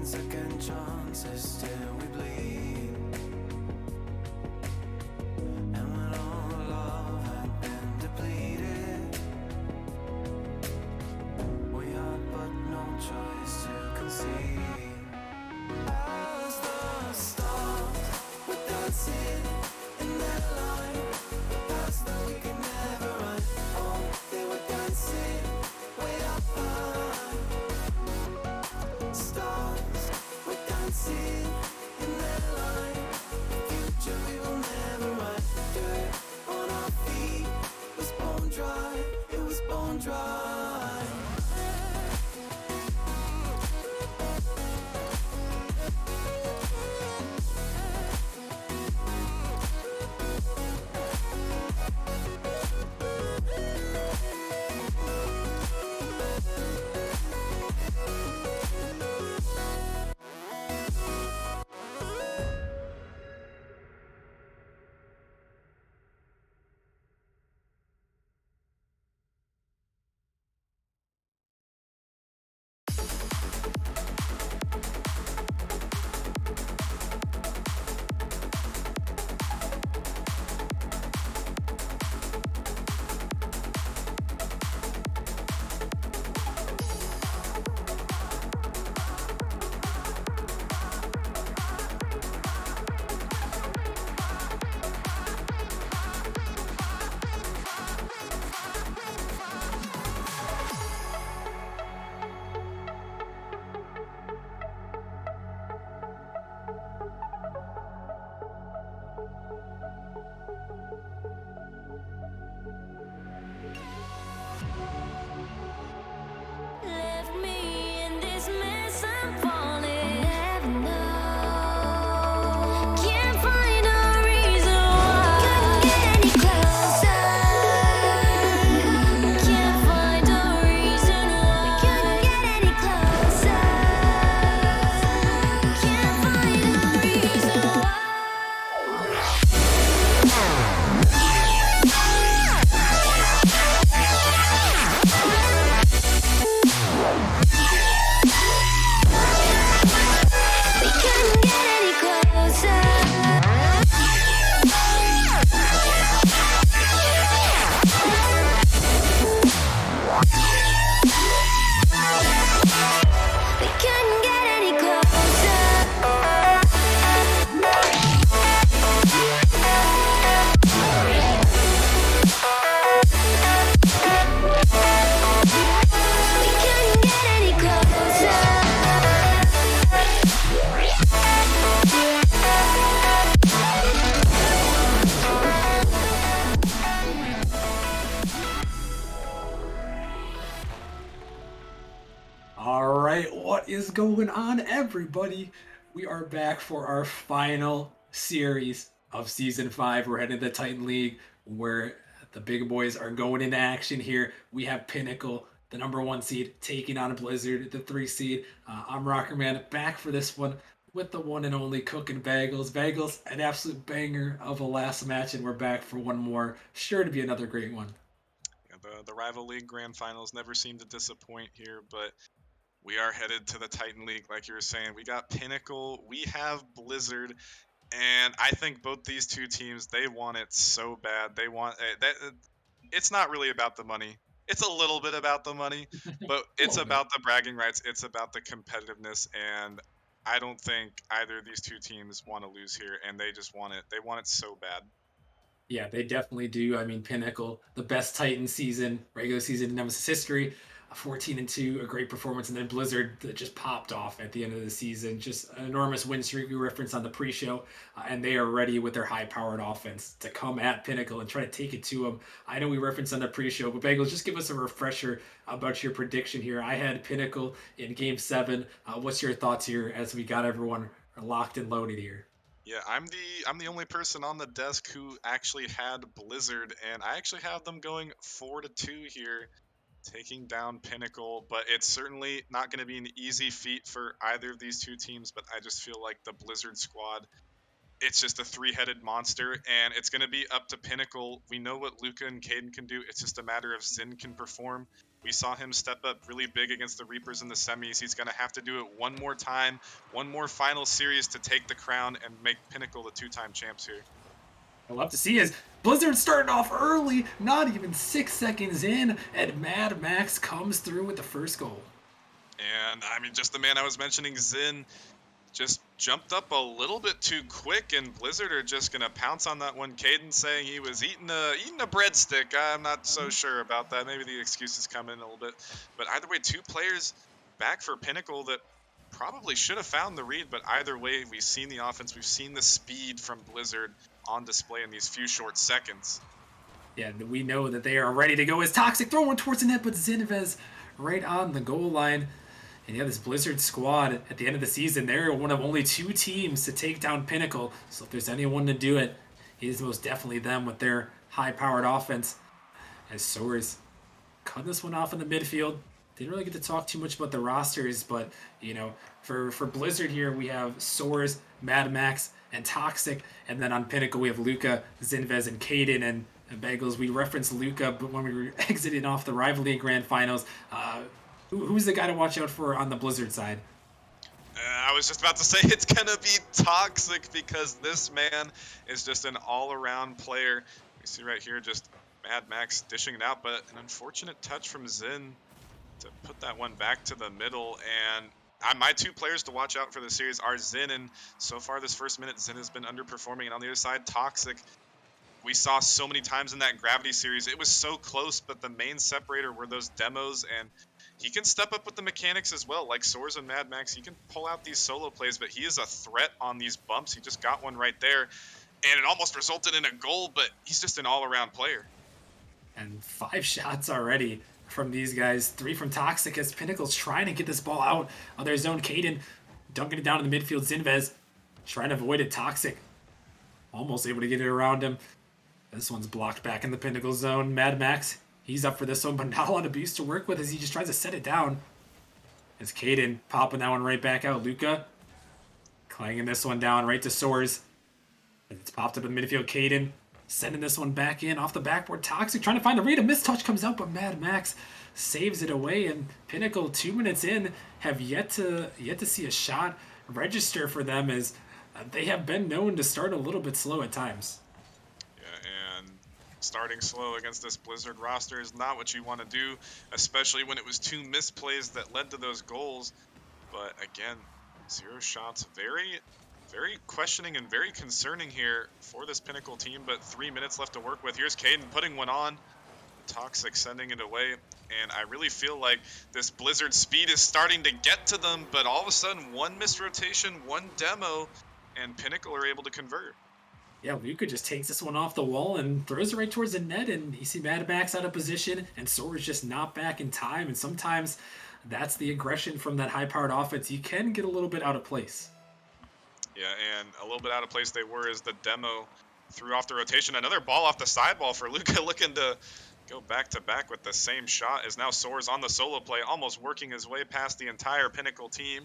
Second chances till we bleed. And when all love had been depleted, we had but no choice to concede. As the stars were dancing in their line, as though we could never run. Oh, they were dancing way up high. Stars were dancing in their line. The future we will never run. Dirt on our feet was bone dry. It was bone dry. Left me in this mess, I'm falling. Heaven knows. Can't find a reason why. Couldn't get any closer. Can't find a reason why. Couldn't get any closer. Can't find a reason why. We couldn't get any closer. We couldn't get any closer. We couldn't get any closer. All right, what is going on, everybody? We are back for our final series of season 5. We're heading to the Titan League where the big boys are going into action here. We have Pinnacle, the number 1 seed, taking on Blizzard, the 3 seed. I'm Rockerman, back for this one with the one and only Cooking Bagels. Bagels, an absolute banger of a last match, and we're back for one more. Sure to be another great one. Yeah, the rival league grand finals never seem to disappoint here, but we are headed to the Titan League, like you were saying. We got Pinnacle, we have Blizzard, and I think both these two teams, they want it so bad. They want that. It's not really about the money. It's a little bit about the money, but it's Little bit. about the bragging rights. It's about the competitiveness, and I don't think either of these two teams want to lose here, and they just want it. They want it so bad. Yeah, they definitely do. I mean, Pinnacle, the best Titan season, regular season in Nemesis history. 14-2, a great performance, and then Blizzard that just popped off at the end of the season. Just an enormous win streak we referenced on the pre-show, and they are ready with their high-powered offense to come at Pinnacle and try to take it to them. I know we referenced on the pre-show, but Bagels, just give us a refresher about your prediction here. I had Pinnacle in Game 7. What's your thoughts here as we got everyone locked and loaded here? Yeah, I'm the only person on the desk who actually had Blizzard, and I actually have them going 4-2 here, taking down Pinnacle. But it's certainly not going to be an easy feat for either of these two teams. But I just feel like the Blizzard squad, it's just a three-headed monster, and it's going to be up to Pinnacle. We know what Luca and Caden can do. It's just a matter of Zin can perform. We saw him step up really big against the Reapers in the semis. He's going to have to do it one more time, one more final series to take the crown and make Pinnacle the two-time champs here. I love to see is Blizzard starting off early, not even 6 seconds in, and Mad Max comes through with the first goal. And I mean, just the man I was mentioning, Zin, just jumped up a little bit too quick, and Blizzard are just gonna pounce on that one. Caden saying he was eating a breadstick. I'm not so sure about that. Maybe the excuses come in a little bit, but either way, two players back for Pinnacle that probably should have found the read. But either way, we've seen the offense, we've seen the speed from Blizzard on display in these few short seconds. Yeah, we know that they are ready to go. As Toxic throwing towards the net, but Zinvez right on the goal line. And yeah, this Blizzard squad at the end of the season, they're one of only 2 teams to take down Pinnacle. So if there's anyone to do it, it is most definitely them with their high-powered offense. As Soares cut this one off in the midfield. Didn't really get to talk too much about the rosters, but for Blizzard here we have Soares, Mad Max, and Toxic, and then on Pinnacle we have Luca, Zinvez, and Caden. And Bagels, we referenced Luca, but when we were exiting off the Rival League Grand Finals, who's the guy to watch out for on the Blizzard side? I was just about to say it's going to be Toxic, because this man is just an all-around player. We see right here just Mad Max dishing it out, but an unfortunate touch from Zin to put that one back to the middle. And my 2 players to watch out for the series are Zin, and so far this first minute, Zin has been underperforming. And on the other side, Toxic, we saw so many times in that Gravity series, it was so close, but the main separator were those demos, and he can step up with the mechanics as well. Like Soares and Mad Max, he can pull out these solo plays, but he is a threat on these bumps. He just got one right there, and it almost resulted in a goal, but he's just an all-around player. And 5 shots already from these guys. 3 from Toxic as Pinnacle's trying to get this ball out of their zone. Caden dunking it down in the midfield. Zinvez trying to avoid it. Toxic almost able to get it around him. This one's blocked back in the Pinnacle zone. Mad Max, he's up for this one, but not a lot of boost to work with as he just tries to set it down. As Caden popping that one right back out. Luca clanging this one down right to Soares. It's popped up in midfield. Caden sending this one back in off the backboard. Toxic trying to find the read. A mistouch comes out, but Mad Max saves it away. And Pinnacle, 2 minutes in, have yet to see a shot register for them, as they have been known to start a little bit slow at times. Yeah, and starting slow against this Blizzard roster is not what you want to do, especially when it was 2 misplays that led to those goals. But again, 0 shots. Very, very questioning and very concerning here for this Pinnacle team, but 3 minutes left to work with. Here's Caden putting one on. Toxic sending it away, and I really feel like this Blizzard speed is starting to get to them, but all of a sudden, one missed rotation, one demo, and Pinnacle are able to convert. Yeah, Luca just takes this one off the wall and throws it right towards the net, and you see Mad Max out of position, and Soares just not back in time, and sometimes that's the aggression from that high-powered offense. You can get a little bit out of place. Yeah, and a little bit out of place they were as the demo threw off the rotation. Another ball off the sidewall for Luca, looking to go back-to-back with the same shot, as now Soares on the solo play, almost working his way past the entire Pinnacle team.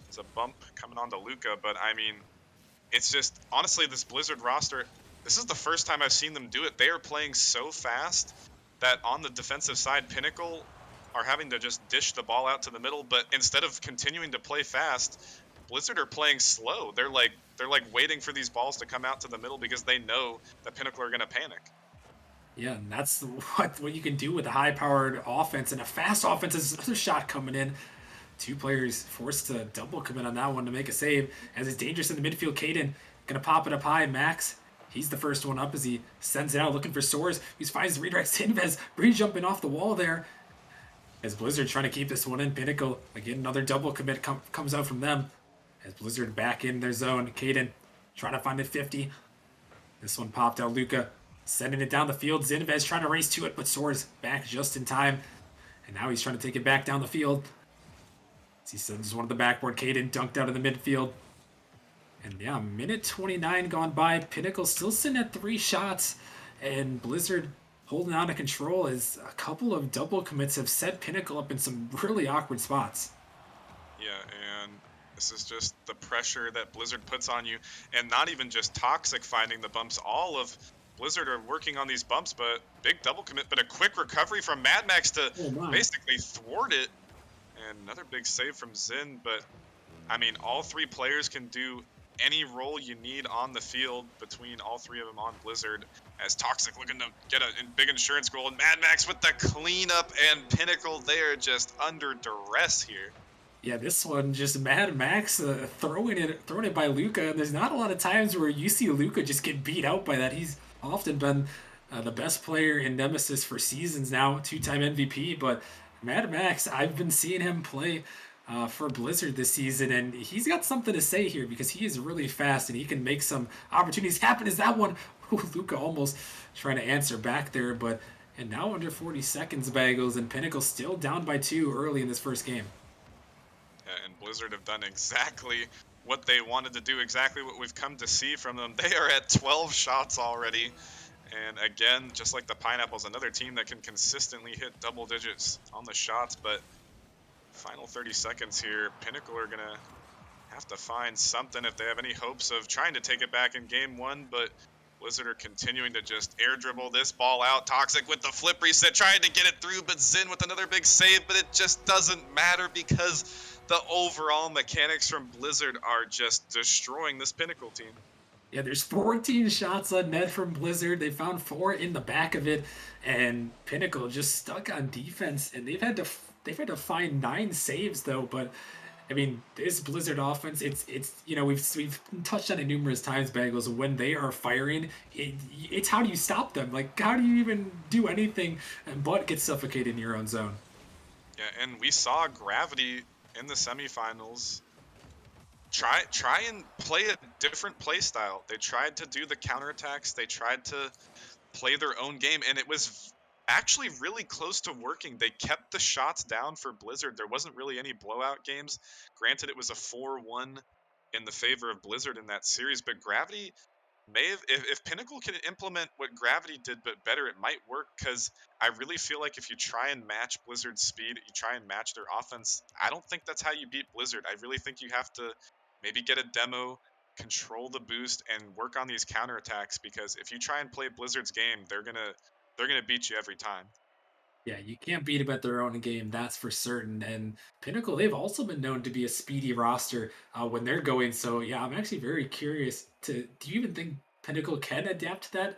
It's a bump coming onto Luca, but I mean, it's just, honestly, this Blizzard roster, this is the first time I've seen them do it. They are playing so fast that on the defensive side, Pinnacle are having to just dish the ball out to the middle, but instead of continuing to play fast, Blizzard are playing slow. They're like waiting for these balls to come out to the middle because they know that Pinnacle are going to panic. Yeah, and that's what you can do with a high-powered offense, and a fast offense is another shot coming in. 2 players forced to double commit on that one to make a save, as it's dangerous in the midfield. Caden gonna pop it up high. Max, he's the first one up as he sends it out looking for Soares. He finds the redirect. Zinvez re-jumping off the wall there. As Blizzard trying to keep this one in. Pinnacle, again, another double commit comes out from them. As Blizzard back in their zone. Caden trying to find a 50. This one popped out. Luca sending it down the field. Zinvez trying to race to it, but soars back just in time. And now he's trying to take it back down the field. As he sends one to the backboard. Caden dunked out of the midfield. And yeah, minute 29 gone by. Pinnacle still sitting at 3 shots. And Blizzard holding on to control as a couple of double commits have set Pinnacle up in some really awkward spots. Yeah, and this is just the pressure that Blizzard puts on you. And not even just Toxic finding the bumps. All of Blizzard are working on these bumps, but big double commit, but a quick recovery from Mad Max to basically thwart it. And another big save from Zin, but I mean, all 3 players can do any role you need on the field between all 3 of them on Blizzard. As Toxic looking to get a big insurance goal, and Mad Max with the cleanup, and Pinnacle, they are just under duress here. Yeah, this one just Mad Max throwing it by Luca. And there's not a lot of times where you see Luca just get beat out by that. He's often been the best player in Nemesis for seasons now, 2-time MVP. But Mad Max, I've been seeing him play for Blizzard this season, and he's got something to say here because he is really fast and he can make some opportunities happen. Is that one? Ooh, Luca almost trying to answer back there, but and now under 40 seconds, Bagels, and Pinnacle still down by 2 early in this first game. And Blizzard have done exactly what they wanted to do, exactly what we've come to see from them. They are at 12 shots already. And again, just like the Pineapples, another team that can consistently hit double digits on the shots. But final 30 seconds here, Pinnacle are going to have to find something if they have any hopes of trying to take it back in game 1. But Blizzard are continuing to just air dribble this ball out. Toxic with the flip reset, trying to get it through, but Zin with another big save. But it just doesn't matter because the overall mechanics from Blizzard are just destroying this Pinnacle team. Yeah, there's 14 shots on net from Blizzard. They found 4 in the back of it, and Pinnacle just stuck on defense. And they've had to find 9 saves though. But I mean, this Blizzard offense, it's we've touched on it numerous times, Bagels. When they are firing, it's how do you stop them? Like, how do you even do anything but get suffocated in your own zone? Yeah, and we saw Gravity in the semifinals try and play a different play style. They tried to do the counterattacks. They tried to play their own game, and it was actually really close to working. They kept the shots down for Blizzard. There wasn't really any blowout games. Granted, it was a 4-1 in the favor of Blizzard in that series, but Gravity may have, if Pinnacle can implement what Gravity did but better, it might work, because I really feel like if you try and match Blizzard's speed, you try and match their offense, I don't think that's how you beat Blizzard. I really think you have to maybe get a demo, control the boost, and work on these counterattacks, because if you try and play Blizzard's game, they're gonna beat you every time. Yeah, you can't beat them at their own game, that's for certain. And Pinnacle, they've also been known to be a speedy roster when they're going. So yeah, I'm actually very curious to. Do you even think Pinnacle can adapt to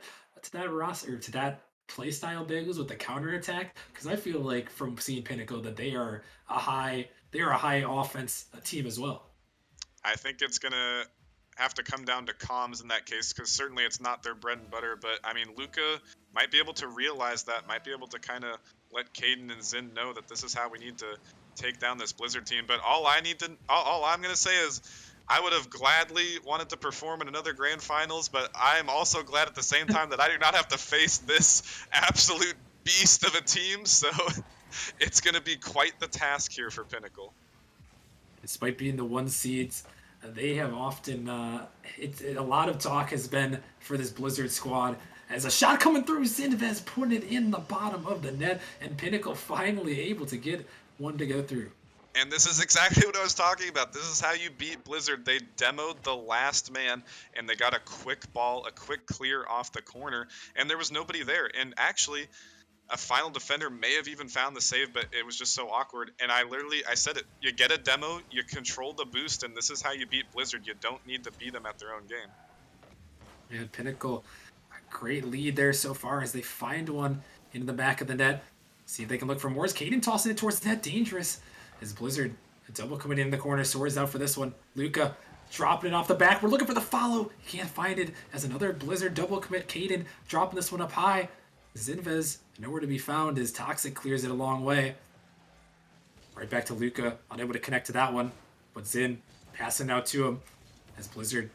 that roster, to that play style, Bagels, with the counter attack? Because I feel like from seeing Pinnacle that they are a high offense team as well. I think it's gonna have to come down to comms in that case, because certainly it's not their bread and butter. But I mean, Luca might be able to realize that, might be able to kind of let Caden and Zin know that this is how we need to take down this Blizzard team. But all I'm gonna say is, I would have gladly wanted to perform in another grand finals, but I'm also glad at the same time that I do not have to face this absolute beast of a team. So it's gonna be quite the task here for Pinnacle. Despite being the 1 seeds, they have often a lot of talk has been for this Blizzard squad as a shot coming through. Zinvez putting it in the bottom of the net, and Pinnacle finally able to get one to go through. And this is exactly what I was talking about. This is how you beat Blizzard. They demoed the last man, and they got a quick ball, a quick clear off the corner, and there was nobody there. And actually, a final defender may have even found the save, but it was just so awkward. And I said it, you get a demo, you control the boost, and this is how you beat Blizzard. You don't need to beat them at their own game. And Pinnacle, a great lead there so far as they find one in the back of the net. See if they can look for more. As Caden tossing it towards the net, dangerous. As Blizzard, a double coming in the corner, Soars out for this one. Luca dropping it off the back. We're looking for the follow. Can't find it as another Blizzard double commit. Caden dropping this one up high. Zinvez nowhere to be found as Toxic clears it a long way. Right back to Luca, unable to connect to that one. But Zin passing out to him as Blizzard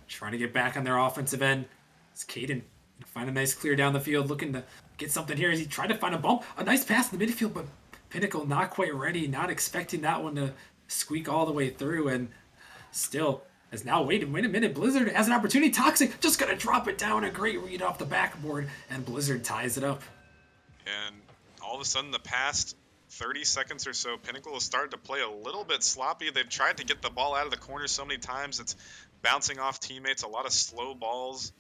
trying to get back on their offensive end. It's Caden find a nice clear down the field, looking to get something here as he tried to find a bump. A nice pass in the midfield, but Pinnacle not quite ready, not expecting that one to squeak all the way through. And still, as now, wait a minute, Blizzard has an opportunity. Toxic just going to drop it down. A great read off the backboard, and Blizzard ties it up. And all of a sudden, the past 30 seconds or so, Pinnacle has started to play a little bit sloppy. They've tried to get the ball out of the corner so many times. It's bouncing off teammates, a lot of slow balls,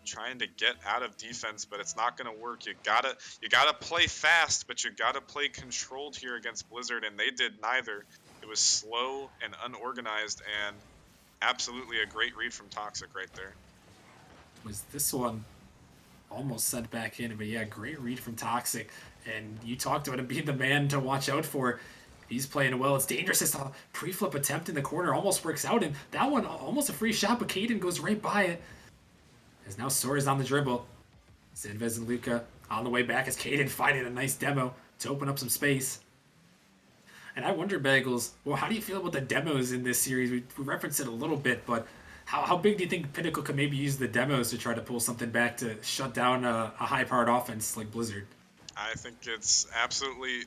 trying to get out of defense, but it's not going to work. You gotta play fast, but you gotta play controlled here against Blizzard, and they did neither. It was slow and unorganized, and absolutely a great read from Toxic right there. Was this one almost sent back in, but yeah, great read from Toxic. And you talked about him being the man to watch out for. He's playing well. It's dangerous. It's a pre-flip attempt in the corner. Almost works out. And that one, almost a free shot, but Caden goes right by it. As now Sora's on the dribble. Zinvez and Luca on the way back as Caden finding a nice demo to open up some space. And I wonder, Bagels, well, how do you feel about the demos in this series? We referenced it a little bit, but how big do you think Pinnacle could maybe use the demos to try to pull something back to shut down a high-powered offense like Blizzard? I think it's absolutely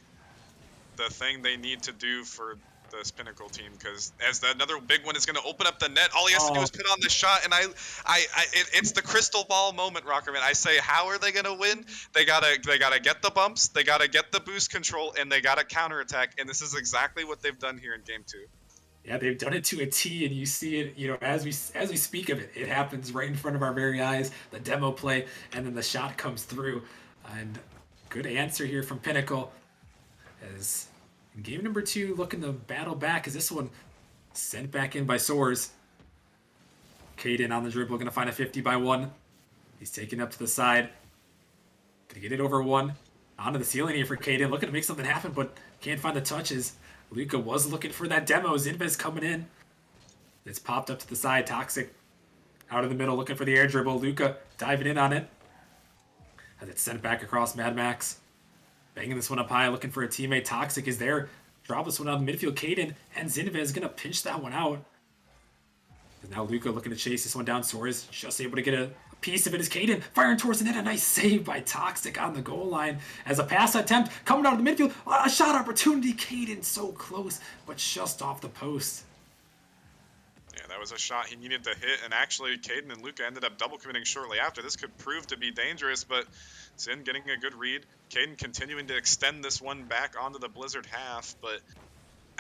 the thing they need to do for this Pinnacle team, because as another big one is going to open up the net, all he has to do is put on the shot, and it's the crystal ball moment, Rockerman. I say, how are they going to win? They gotta get the bumps, they gotta get the boost control, and they gotta counterattack, and this is exactly what they've done here in Game 2. Yeah, they've done it to a T, and you see it, as we speak of it, it happens right in front of our very eyes. The demo play, and then the shot comes through, and good answer here from Pinnacle. As in game number 2, looking to battle back, as this one sent back in by Soars. Caden on the dribble, gonna find a 50 by 1. He's taking up to the side, gonna get it over 1. Onto the ceiling here for Caden, looking to make something happen, but can't find the touches. Luca was looking for that demo. Zinvez coming in. It's popped up to the side. Toxic out of the middle, looking for the air dribble. Luca diving in on it. As it's sent back across Mad Max. Banging this one up high, looking for a teammate. Toxic is there. Drop this one out in midfield. Caden and Zinvez is going to pinch that one out. And now Luca looking to chase this one down. Soares just able to get a piece of it as Caden firing towards the net. A nice save by Toxic on the goal line as a pass attempt coming out of the midfield. A shot opportunity. Caden so close, but just off the post. Yeah, that was a shot he needed to hit, and actually Caden and Luca ended up double committing shortly after. This could prove to be dangerous, but Zin getting a good read. Caden continuing to extend this one back onto the Blizzard half, but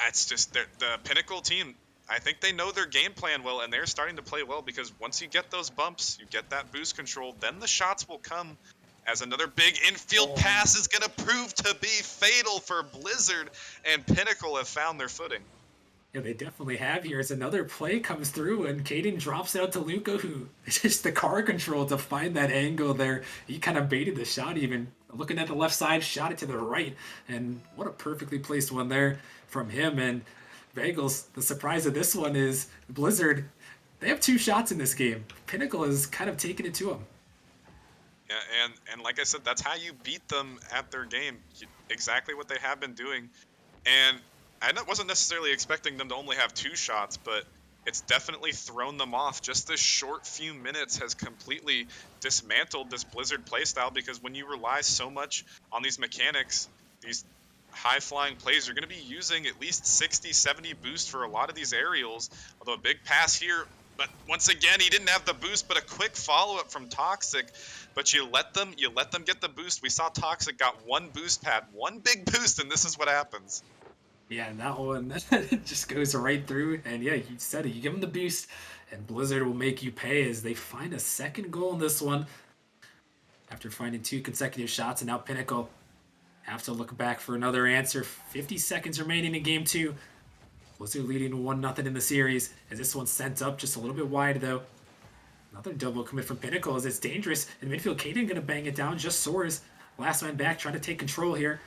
it's just the Pinnacle team, I think they know their game plan well, and they're starting to play well, because once you get those bumps, you get that boost control, then the shots will come, as another big infield pass is going to prove to be fatal for Blizzard, and Pinnacle have found their footing. Yeah, they definitely have here. As another play comes through, and Caden drops out to Luca, who it's just the car control to find that angle there. He kind of baited the shot even. Looking at the left side, shot it to the right, and what a perfectly placed one there from him. And Bagels, the surprise of this one is Blizzard, they have 2 shots in this game. Pinnacle is kind of taking it to them. Yeah, and like I said, that's how you beat them at their game. Exactly what they have been doing. And I wasn't necessarily expecting them to only have 2 shots, but it's definitely thrown them off. Just this short few minutes has completely dismantled this Blizzard playstyle, because when you rely so much on these mechanics, these high-flying plays, you're going to be using at least 60, 70 boost for a lot of these aerials, although a big pass here. But once again, he didn't have the boost, but a quick follow-up from Toxic. But you let them get the boost. We saw Toxic got 1 boost pad, 1 big boost, and this is what happens. Yeah, and that one just goes right through. And yeah, you said it. You give them the boost, and Blizzard will make you pay as they find a second goal in this one. After finding 2 consecutive shots, and now Pinnacle have to look back for another answer. 50 seconds remaining in Game 2. Blizzard leading 1-0 in the series, as this one's sent up just a little bit wide, though. Another double commit from Pinnacle as it's dangerous. In midfield, Caden going to bang it down. Just Soares, last man back, trying to take control here.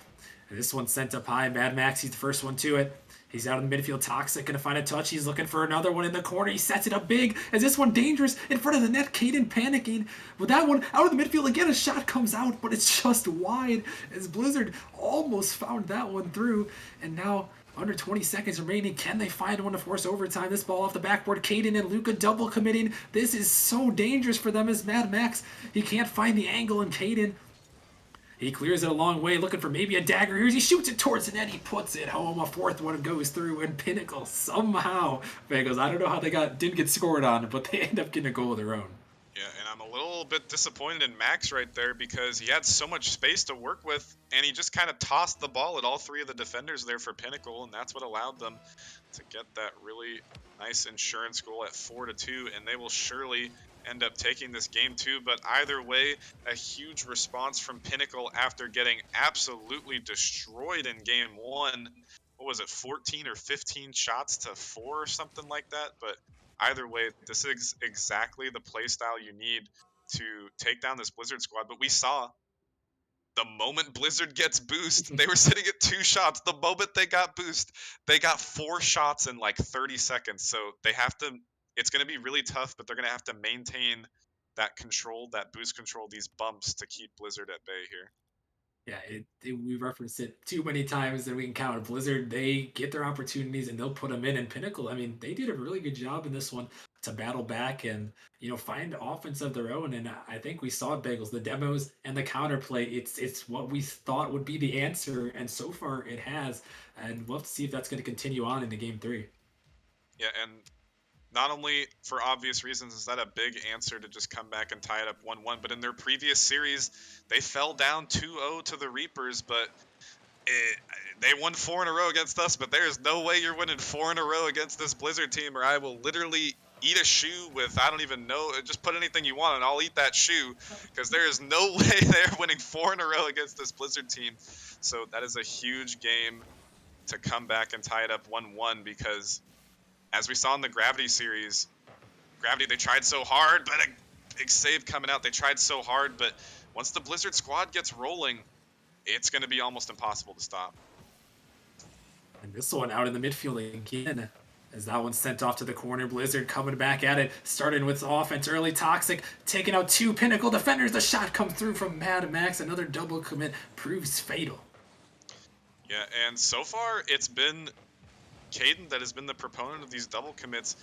And this one's sent up high. Mad Max, he's the first one to it. He's out in the midfield. Toxic gonna find a touch. He's looking for another one in the corner. He sets it up big. Is this one dangerous in front of the net? Caden panicking. With that one out of the midfield again, a shot comes out, but it's just wide. As Blizzard almost found that one through. And now under 20 seconds remaining. Can they find one to force overtime? This ball off the backboard. Caden and Luca double committing. This is so dangerous for them as Mad Max. He can't find the angle, and Caden, he clears it a long way, looking for maybe a dagger here. He shoots it towards the net. He puts it home. A fourth one goes through, and Pinnacle somehow, Bagels, I don't know how they didn't get scored on, but they end up getting a goal of their own. Yeah, and I'm a little bit disappointed in Max right there because he had so much space to work with, and he just kind of tossed the ball at all three of the defenders there for Pinnacle, and that's what allowed them to get that really nice insurance goal at 4-2, and they will surely end up taking this game too. But either way, a huge response from Pinnacle after getting absolutely destroyed in game one. What was it, 14 or 15 shots to 4 or something like that? But either way, this is exactly the play style you need to take down this Blizzard squad. But we saw the moment Blizzard gets boost, they were sitting at 2 shots. The moment they got boost, they got 4 shots in like 30 seconds. So they have to, it's going to be really tough, but they're going to have to maintain that control, that boost control, these bumps to keep Blizzard at bay here. Yeah, we referenced it too many times that we can count. Blizzard, they get their opportunities and they'll put them in. And Pinnacle, I mean, they did a really good job in this one to battle back and find offense of their own. And I think we saw Bagels, the demos and the counterplay. It's what we thought would be the answer, and so far it has. And we'll have to see if that's going to continue on into Game 3. Yeah, and not only for obvious reasons is that a big answer to just come back and tie it up 1-1, but in their previous series, they fell down 2-0 to the Reapers, but they won 4 in a row against us, but there's no way you're winning 4 in a row against this Blizzard team, or I will literally eat a shoe with, I don't even know, just put anything you want and I'll eat that shoe, because there is no way they're winning 4 in a row against this Blizzard team. So that is a huge game to come back and tie it up 1-1, because as we saw in the Gravity series, Gravity, they tried so hard, but a big save coming out. They tried so hard, but once the Blizzard squad gets rolling, it's going to be almost impossible to stop. And this one out in the midfield again, as that one's sent off to the corner. Blizzard coming back at it, starting with offense early. Toxic taking out 2 Pinnacle defenders. The shot comes through from Mad Max. Another double commit proves fatal. Yeah, and so far it's been Caden that has been the proponent of these double commits.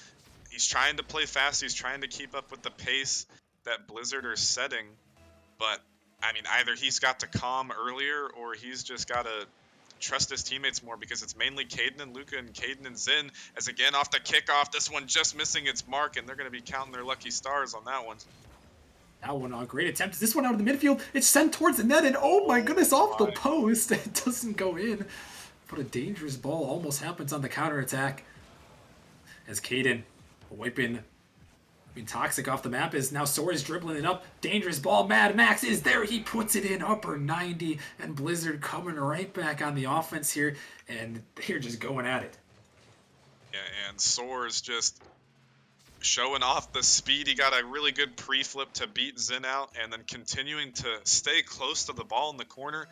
He's trying to play fast. He's trying to keep up with the pace that Blizzard are setting. But, I mean, either he's got to calm earlier or he's just got to trust his teammates more, because it's mainly Caden and Luca and Caden and Zin. As again, off the kickoff, this one just missing its mark, and they're going to be counting their lucky stars on that one. That one, a great attempt. This one out of the midfield. It's sent towards the net, and oh my goodness, off the post. It doesn't go in. But a dangerous ball almost happens on the counterattack. As Caden wiping Toxic off the map, is now Soares dribbling it up. Dangerous ball. Mad Max is there. He puts it in upper 90. And Blizzard coming right back on the offense here. And they're just going at it. Yeah, and Soares just showing off the speed. He got a really good pre-flip to beat Zin out, and then continuing to stay close to the ball in the corner.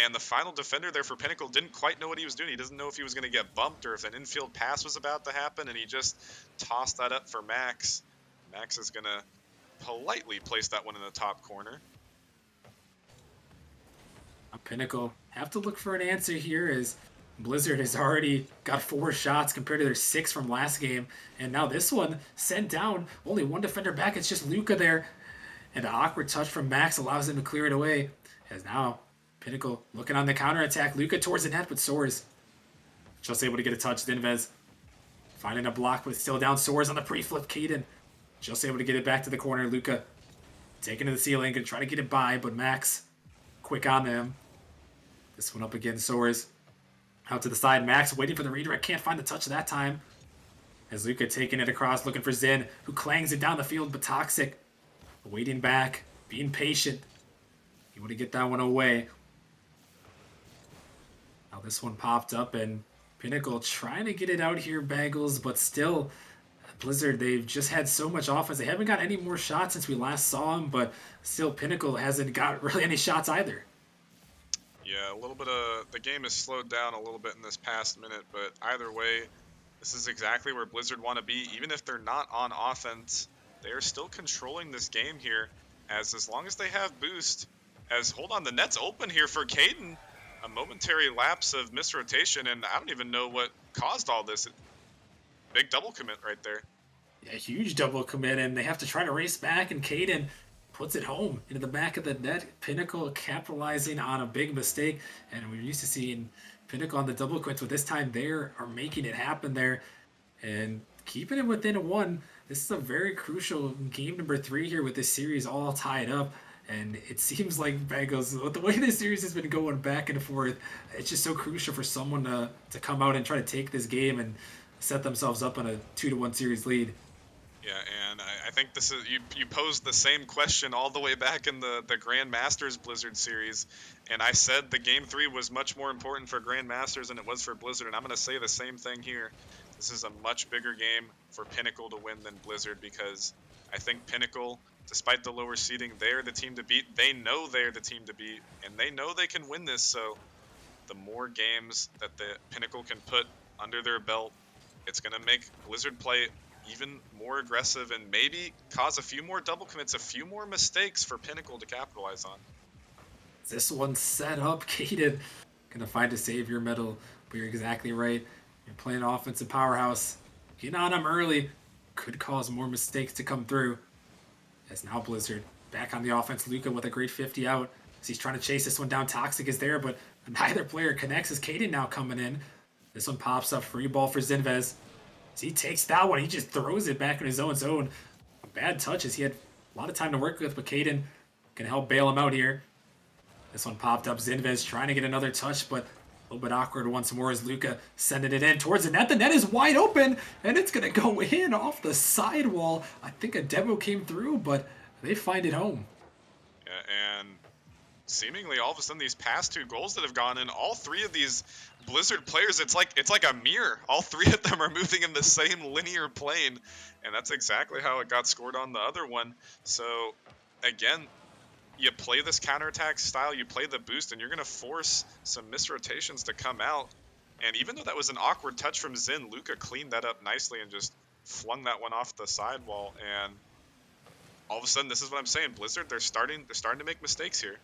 And the final defender there for Pinnacle didn't quite know what he was doing. He doesn't know if he was going to get bumped or if an infield pass was about to happen, and he just tossed that up for Max. Max is going to politely place that one in the top corner. Pinnacle have to look for an answer here, as Blizzard has already got 4 shots compared to their 6 from last game. And now this one sent down. Only 1 defender back. It's just Luca there. And an awkward touch from Max allows him to clear it away. As now Pinnacle looking on the counterattack. Luca towards the net, but Soares just able to get a touch. Dinvez finding a block, but it's still down. Soares on the pre-flip. Caden just able to get it back to the corner. Luca taking to the ceiling, gonna try to get it by, but Max quick on them. This one up again. Soares out to the side. Max waiting for the redirect. Can't find the touch that time. As Luca taking it across, looking for Zin, who clangs it down the field, but Toxic waiting back, being patient. You want to get that one away. Now this one popped up, and Pinnacle trying to get it out here, Bagels, but still, Blizzard, they've just had so much offense. They haven't got any more shots since we last saw them, but still Pinnacle hasn't got really any shots either. Yeah, a little bit of the game has slowed down a little bit in this past minute, but either way, this is exactly where Blizzard want to be. Even if they're not on offense, they are still controlling this game here. As long as they have boost, as hold on, the net's open here for Caden. A momentary lapse of misrotation, and I don't even know what caused all this. Big double commit right there. Yeah, huge double commit, and they have to try to race back, and Caden puts it home into the back of the net. Pinnacle capitalizing on a big mistake, and we're used to seeing Pinnacle on the double quits, but this time they are making it happen there and keeping it within a one. This is a very crucial game number 3 here with this series all tied up. And it seems like Bengals, with the way this series has been going back and forth, it's just so crucial for someone to come out and try to take this game and set themselves up on a 2-1 series lead. Yeah, and I think this is you posed the same question all the way back in the Grandmasters Blizzard series, and I said the game 3 was much more important for Grandmasters than it was for Blizzard, and I'm gonna say the same thing here. This is a much bigger game for Pinnacle to win than Blizzard because I think Pinnacle, despite the lower seeding, they're the team to beat. They know they're the team to beat, and they know they can win this. So the more games that the Pinnacle can put under their belt, it's gonna make Blizzard play even more aggressive and maybe cause a few more double commits, a few more mistakes for Pinnacle to capitalize on. This one's set up. Caden gonna find a savior medal, but you're exactly right. You're playing offensive powerhouse. Getting on him early could cause more mistakes to come through. As now Blizzard back on the offense. Luca with a great 50 out. As he's trying to chase this one down. Toxic is there, but neither player connects. As Caden now coming in. This one pops up. Free ball for Zinvez. As he takes that one, he just throws it back in his own zone. A bad touch as he had a lot of time to work with, but Caden can help bail him out here. This one popped up. Zinvez trying to get another touch, but a little bit awkward once more as Luca sending it in towards the net. The net is wide open, and it's going to go in off the sidewall. I think a demo came through, but they find it home. Yeah, and seemingly all of a sudden these past 2 goals that have gone in, all 3 of these Blizzard players, it's like a mirror. All 3 of them are moving in the same linear plane, and that's exactly how it got scored on the other one. So again, you play this counterattack style, you play the boost, and you're going to force some misrotations to come out. And even though that was an awkward touch from Zin, Luca cleaned that up nicely and just flung that one off the sidewall. And all of a sudden, this is what I'm saying, Blizzard, they're starting to make mistakes here.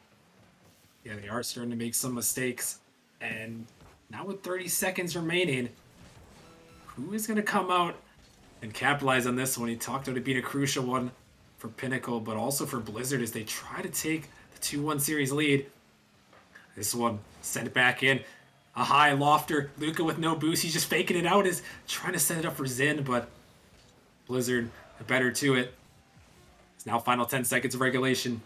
Yeah, they are starting to make some mistakes. And now with 30 seconds remaining, who is going to come out and capitalize on this one? He talked about it being a crucial one for Pinnacle, but also for Blizzard as they try to take the 2-1 series lead. This one sent it back in. A high lofter. Luca with no boost. He's just faking it out, is trying to set it up for Zin, but Blizzard better to it. It's now final 10 seconds of regulation.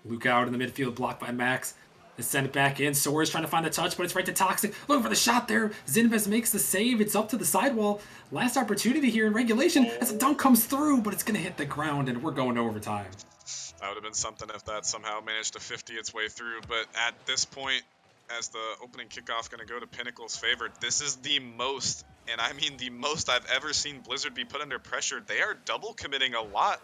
Luca out in the midfield, blocked by Max. They send it back in. Soares trying to find the touch, but it's right to Toxic. Looking for the shot there. Zinvez makes the save. It's up to the sidewall. Last opportunity here in regulation as a dunk comes through, but it's going to hit the ground, and we're going to overtime. That would have been something if that somehow managed to 50 its way through. But at this point, as the opening kickoff going to go to Pinnacle's favor, this is the most, and I mean the most I've ever seen Blizzard be put under pressure. They are double committing a lot,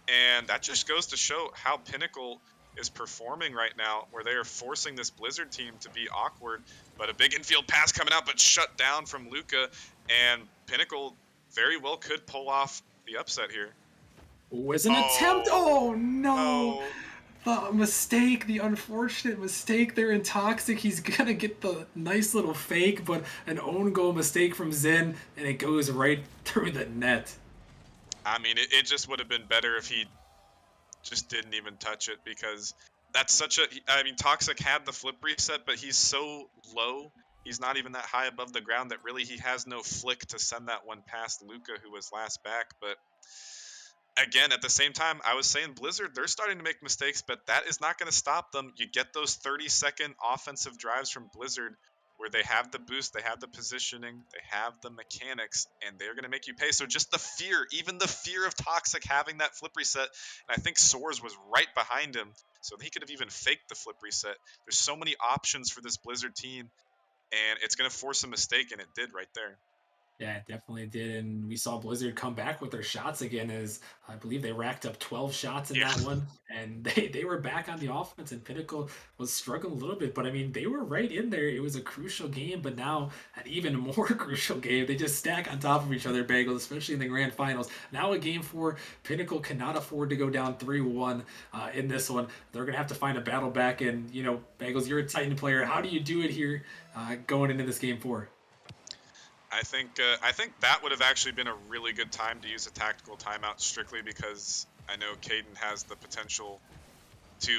and that just goes to show how Pinnacle is performing right now, where they are forcing this Blizzard team to be awkward. But a big infield pass coming out, but shut down from Luca, and Pinnacle very well could pull off the upset here. Was an attempt. Oh no. Oh, The mistake, the unfortunate mistake there in Toxic. He's gonna get the nice little fake, but an own goal mistake from Zen, and it goes right through the net. I mean, it just would have been better if he just didn't even touch it, because that's such a. I mean, Toxic had the flip reset, but he's so low. He's not even that high above the ground that really he has no flick to send that one past Luca, who was last back. But again, at the same time, I was saying Blizzard, they're starting to make mistakes, but that is not going to stop them. You get those 30-second offensive drives from Blizzard where they have the boost, they have the positioning, they have the mechanics, and they're going to make you pay. So just the fear, even the fear of Toxic having that flip reset, and I think Soares was right behind him, so he could have even faked the flip reset. There's so many options for this Blizzard team, and it's going to force a mistake, and it did right there. Yeah, it definitely did. And we saw Blizzard come back with their shots again, as I believe they racked up 12 shots in Yeah. that one. And they were back on the offense, and Pinnacle was struggling a little bit. But I mean, they were right in there. It was a crucial game, but now an even more crucial game. They just stack on top of each other, Bagels, especially in the grand finals. Now, a game four, Pinnacle cannot afford to go down 3-1 in this one. They're going to have to find a battle back. And, Bagels, you're a Titan player. How do you do it here going into this game four? I think that would have actually been a really good time to use a tactical timeout, strictly because I know Caden has the potential to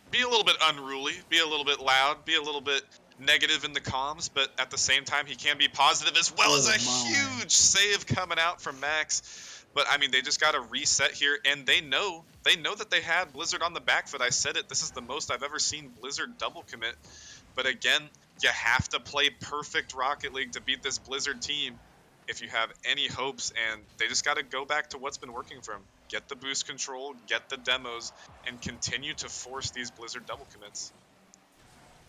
be a little bit unruly, be a little bit loud, be a little bit negative in the comms, but at the same time he can be positive, as well as Oh, a my. huge save coming out from Max. But I mean, they just got to reset here, and they know that they had Blizzard on the back foot. I said it. This is the most I've ever seen Blizzard double commit. But again, you have to play perfect Rocket League to beat this Blizzard team if you have any hopes, and they just got to go back to what's been working for them. Get the boost control, get the demos, and continue to force these Blizzard double commits.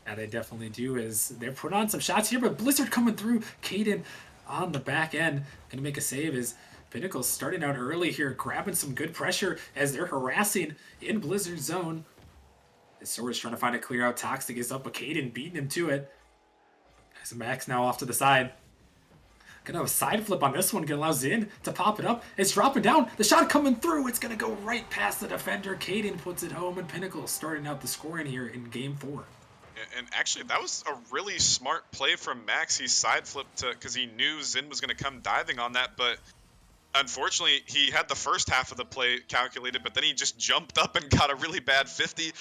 Yeah, they definitely do. Is they're putting on some shots here, but Blizzard coming through. Caden on the back end gonna make a save. As Pinnacle's starting out early here, grabbing some good pressure as they're harassing in Blizzard zone. Sora's trying to find a clear out. Toxic is up, but Caden beating him to it. As Max now off to the side. Gonna have a side flip on this one. Gonna allow Zin to pop it up. It's dropping down. The shot coming through. It's gonna go right past the defender. Caden puts it home, and Pinnacle starting out the scoring here in game four. And actually, that was a really smart play from Max. He side flipped because he knew Zin was going to come diving on that, but unfortunately, he had the first half of the play calculated, but then he just jumped up and got a really bad 50,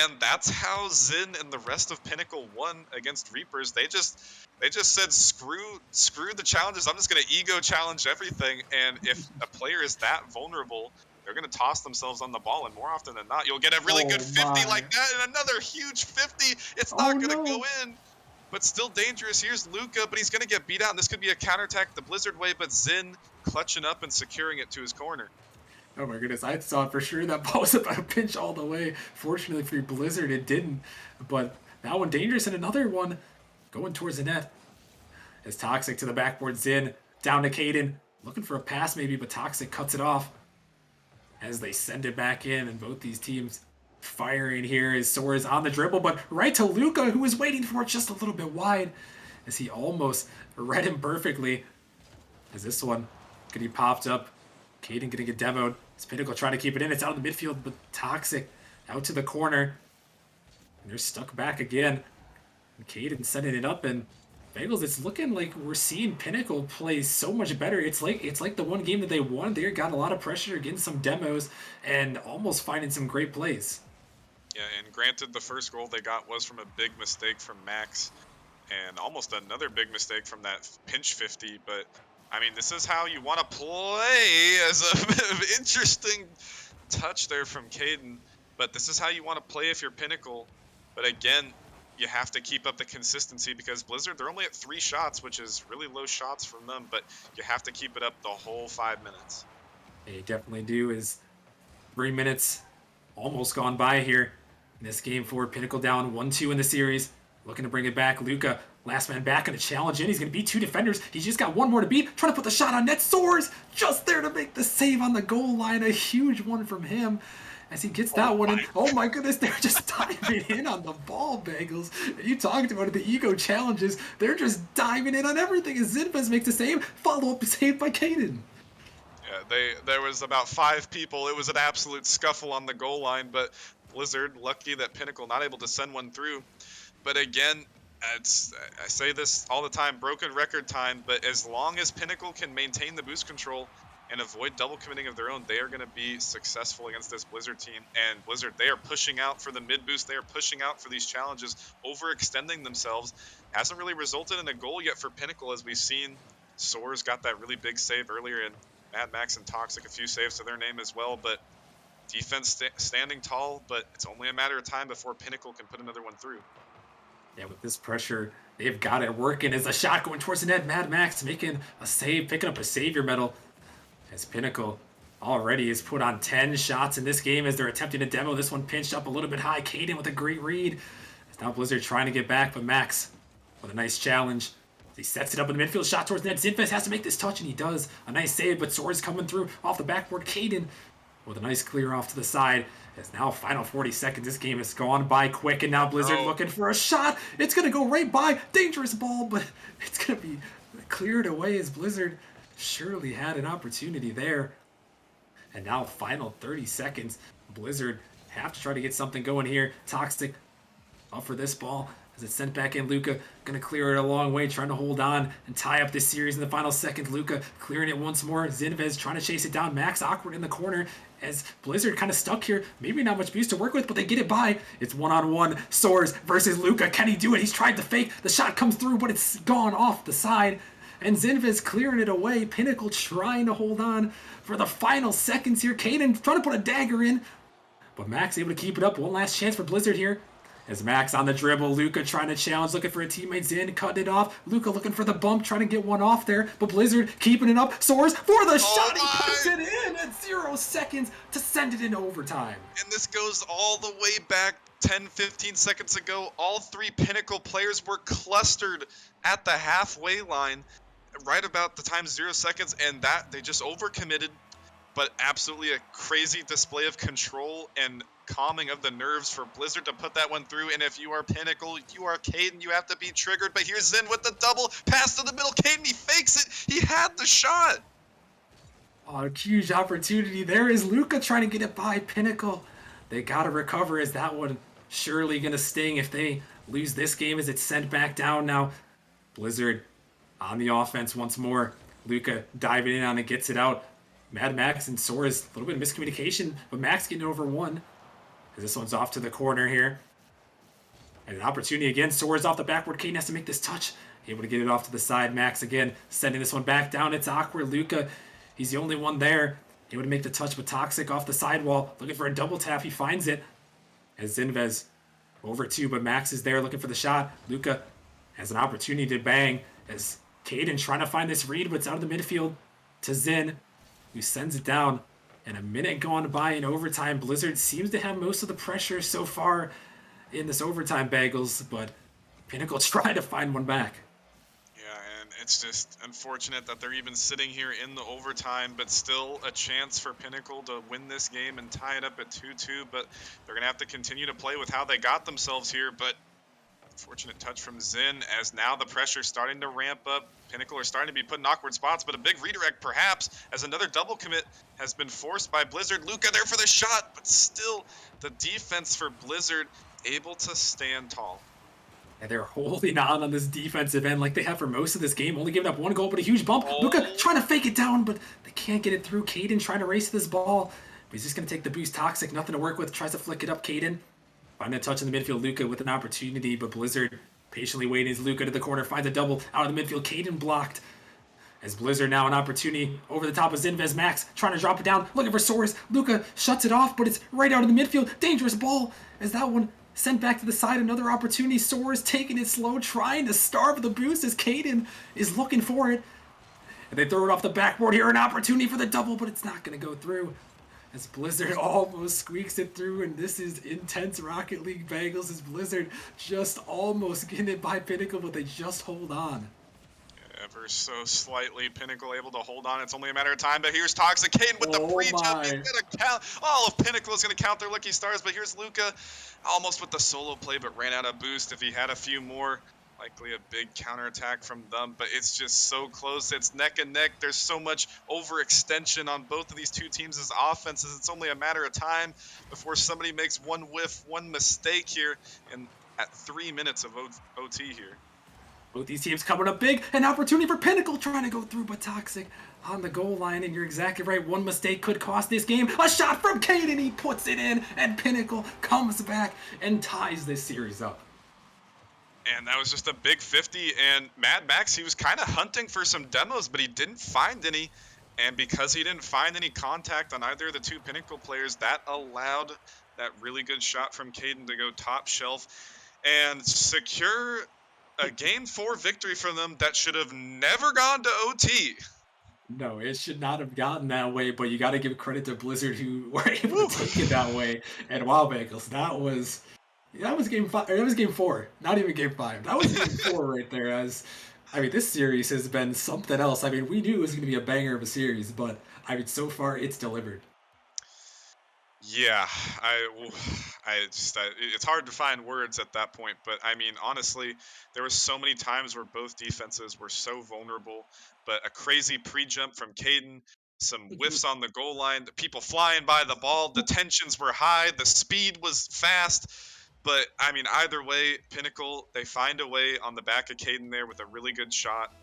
and that's how Zin and the rest of Pinnacle won against Reapers. They just said screw the challenges. I'm just gonna ego challenge everything, and if a player is that vulnerable, they're gonna toss themselves on the ball, and more often than not, you'll get a really good Oh 50 my. like that, and another huge 50. It's Oh not gonna go no. in, but still dangerous. Here's Luca, but he's going to get beat out, and this could be a counterattack the Blizzard way, but Zin clutching up and securing it to his corner. Oh my goodness, I thought for sure that ball was about to pinch all the way. Fortunately for Blizzard, it didn't. But that one dangerous, and another one going towards the net. As Toxic to the backboard, Zin down to Caden, looking for a pass maybe, but Toxic cuts it off as they send it back in, and both these teams firing here as Sora's on the dribble, but right to Luca, who was waiting for it just a little bit wide, as he almost read him perfectly. As this one could be popped up, Caden gonna get demoed. It's Pinnacle trying to keep it in. It's out of the midfield, but Toxic out to the corner. And they're stuck back again. And Caden setting it up, and Bagels, it's looking like we're seeing Pinnacle play so much better. It's like the one game that they won. They got a lot of pressure, getting some demos, and almost finding some great plays. Yeah, and granted, the first goal they got was from a big mistake from Max, and almost another big mistake from that pinch 50, but I mean, this is how you want to play, as a bit of interesting touch there from Caden, but this is how you want to play if you're Pinnacle. But again, you have to keep up the consistency, because Blizzard, they're only at 3 shots, which is really low shots from them, but you have to keep it up the whole 5 minutes. They definitely do. Is 3 minutes almost gone by here in this game for Pinnacle down 1-2 in the series. Looking to bring it back. Luca, last man back, going to challenge in. He's going to beat 2 defenders. He's just got one more to beat. Trying to put the shot on net. Soars just there to make the save on the goal line. A huge one from him as he gets that one in. Oh my goodness, they're just diving in on the ball, Bagels. You talked about it, the ego challenges. They're just diving in on everything as Zinfez makes the save. Follow-up saved by Caden. Yeah, there was about 5 people. It was an absolute scuffle on the goal line, but Blizzard, lucky that Pinnacle not able to send one through. But again, I say this all the time, broken record time, but as long as Pinnacle can maintain the boost control and avoid double committing of their own, they are going to be successful against this Blizzard team. And Blizzard, they are pushing out for the mid boost. They are pushing out for these challenges, overextending themselves. Hasn't really resulted in a goal yet for Pinnacle, as we've seen. Soars got that really big save earlier, and Mad Max and Toxic a few saves to their name as well. But defense standing tall, but it's only a matter of time before Pinnacle can put another one through. Yeah, with this pressure, they've got it working. As a shot going towards the net, Mad Max making a save, picking up a savior medal. As Pinnacle already has put on 10 shots in this game as they're attempting to demo. This one pinched up a little bit high. Caden with a great read. It's now Blizzard trying to get back, but Max with a nice challenge. He sets it up in the midfield, shot towards net. Zinfest has to make this touch, and he does. A nice save, but Soares coming through off the backboard. Caden with a nice clear off to the side. It's now final 40 seconds. This game has gone by quick, and now Blizzard looking for a shot. It's going to go right by. Dangerous ball, but it's going to be cleared away as Blizzard surely had an opportunity there. And now final 30 seconds. Blizzard have to try to get something going here. Toxic up for this ball as it's sent back in. Luca gonna clear it a long way, trying to hold on and tie up this series in the final second. Luca clearing it once more. Zinvez trying to chase it down. Max awkward in the corner as Blizzard kind of stuck here. Maybe not much boost to work with, but they get it by. It's one-on-one. Soares versus Luca. Can he do it? He's tried to fake. The shot comes through, but it's gone off the side. And Zinvez clearing it away. Pinnacle trying to hold on for the final seconds here. Caden trying to put a dagger in, but Max able to keep it up. One last chance for Blizzard here. As Max on the dribble, Luca trying to challenge, looking for a teammate. Zin cutting it off. Luca looking for the bump, trying to get one off there. But Blizzard keeping it up. Soares for the shot. He puts it in at 0 seconds to send it into overtime. And this goes all the way back 10-15 seconds ago. All three Pinnacle players were clustered at the halfway line right about the time 0 seconds, and that they just overcommitted. But absolutely a crazy display of control and calming of the nerves for Blizzard to put that one through. And if you are Pinnacle, you are Caden, you have to be triggered. But here's Zin with the double pass to the middle. Caden, he fakes it. He had the shot. Oh, a huge opportunity. There is Luca trying to get it by Pinnacle. They got to recover as that one surely going to sting if they lose this game as it's sent back down now. Blizzard on the offense once more. Luca diving in on it, gets it out. Mad Max and Soares, a little bit of miscommunication, but Max getting over one. As this one's off to the corner here. And an opportunity again. Soares off the backboard. Caden has to make this touch. Able to get it off to the side. Max again sending this one back down. It's awkward. Luca, he's the only one there. Able to make the touch with Toxic off the sidewall. Looking for a double tap. He finds it. As Zinvez over two, but Max is there looking for the shot. Luca has an opportunity to bang as Caden trying to find this read, but it's out of the midfield to Zin, who sends it down. And a minute gone by in overtime. Blizzard seems to have most of the pressure so far in this overtime, Bagels, but Pinnacle's trying to find one back. Yeah, and it's just unfortunate that they're even sitting here in the overtime, but still a chance for Pinnacle to win this game and tie it up at 2-2. But they're going to have to continue to play with how they got themselves here. But fortunate touch from Zin as now the pressure's starting to ramp up. Pinnacle are starting to be put in awkward spots, but a big redirect perhaps as another double commit has been forced by Blizzard. Luca there for the shot, but still the defense for Blizzard able to stand tall. And they're holding on this defensive end like they have for most of this game, only giving up one goal, but a huge bump. Luca trying to fake it down, but they can't get it through. Caden trying to race this ball, but he's just going to take the boost. Toxic, nothing to work with, tries to flick it up. Caden finding a touch in the midfield. Luca with an opportunity, but Blizzard patiently waiting as Luca to the corner, finds a double out of the midfield. Caden blocked. As Blizzard now an opportunity over the top of Zinvez. Max trying to drop it down, looking for Soares. Luca shuts it off, but it's right out of the midfield. Dangerous ball as that one sent back to the side. Another opportunity. Soares taking it slow, trying to starve the boost as Caden is looking for it. And they throw it off the backboard here. An opportunity for the double, but it's not going to go through. As Blizzard almost squeaks it through, and this is intense Rocket League Bagels as Blizzard just almost getting it by Pinnacle, but they just hold on. Ever so slightly, Pinnacle able to hold on. It's only a matter of time, but here's Toxic. Caden with the pre-jump. He's gonna count. All of Pinnacle is going to count their lucky stars, but here's Luca almost with the solo play, but ran out of boost. If he had a few more, likely a big counterattack from them, but it's just so close. It's neck and neck. There's so much overextension on both of these two teams' offenses. It's only a matter of time before somebody makes one whiff, one mistake here, and at 3 minutes of OT here. Both these teams coming up big. An opportunity for Pinnacle trying to go through, but Toxic on the goal line, and you're exactly right. One mistake could cost this game. A shot from Caden, he puts it in, and Pinnacle comes back and ties this series up. And that was just a big 50, and Mad Max, he was kind of hunting for some demos, but he didn't find any. And because he didn't find any contact on either of the two Pinnacle players, that allowed that really good shot from Caden to go top shelf and secure a Game 4 victory for them that should have never gone to OT. No, it should not have gotten that way, but you got to give credit to Blizzard who were able to take it that way. And wow, Bagels, that was game 5. That was game 4, not even game 5. That was game 4 right there. As I mean, this series has been something else. I mean, we knew it was going to be a banger of a series, but I mean, so far it's delivered. Yeah, I, it's hard to find words at that point, but I mean, honestly, there were so many times where both defenses were so vulnerable, but a crazy pre-jump from Caden, some whiffs on the goal line, the people flying by the ball, the tensions were high, the speed was fast, but I mean, either way, Pinnacle, they find a way on the back of Caden there with a really good shot,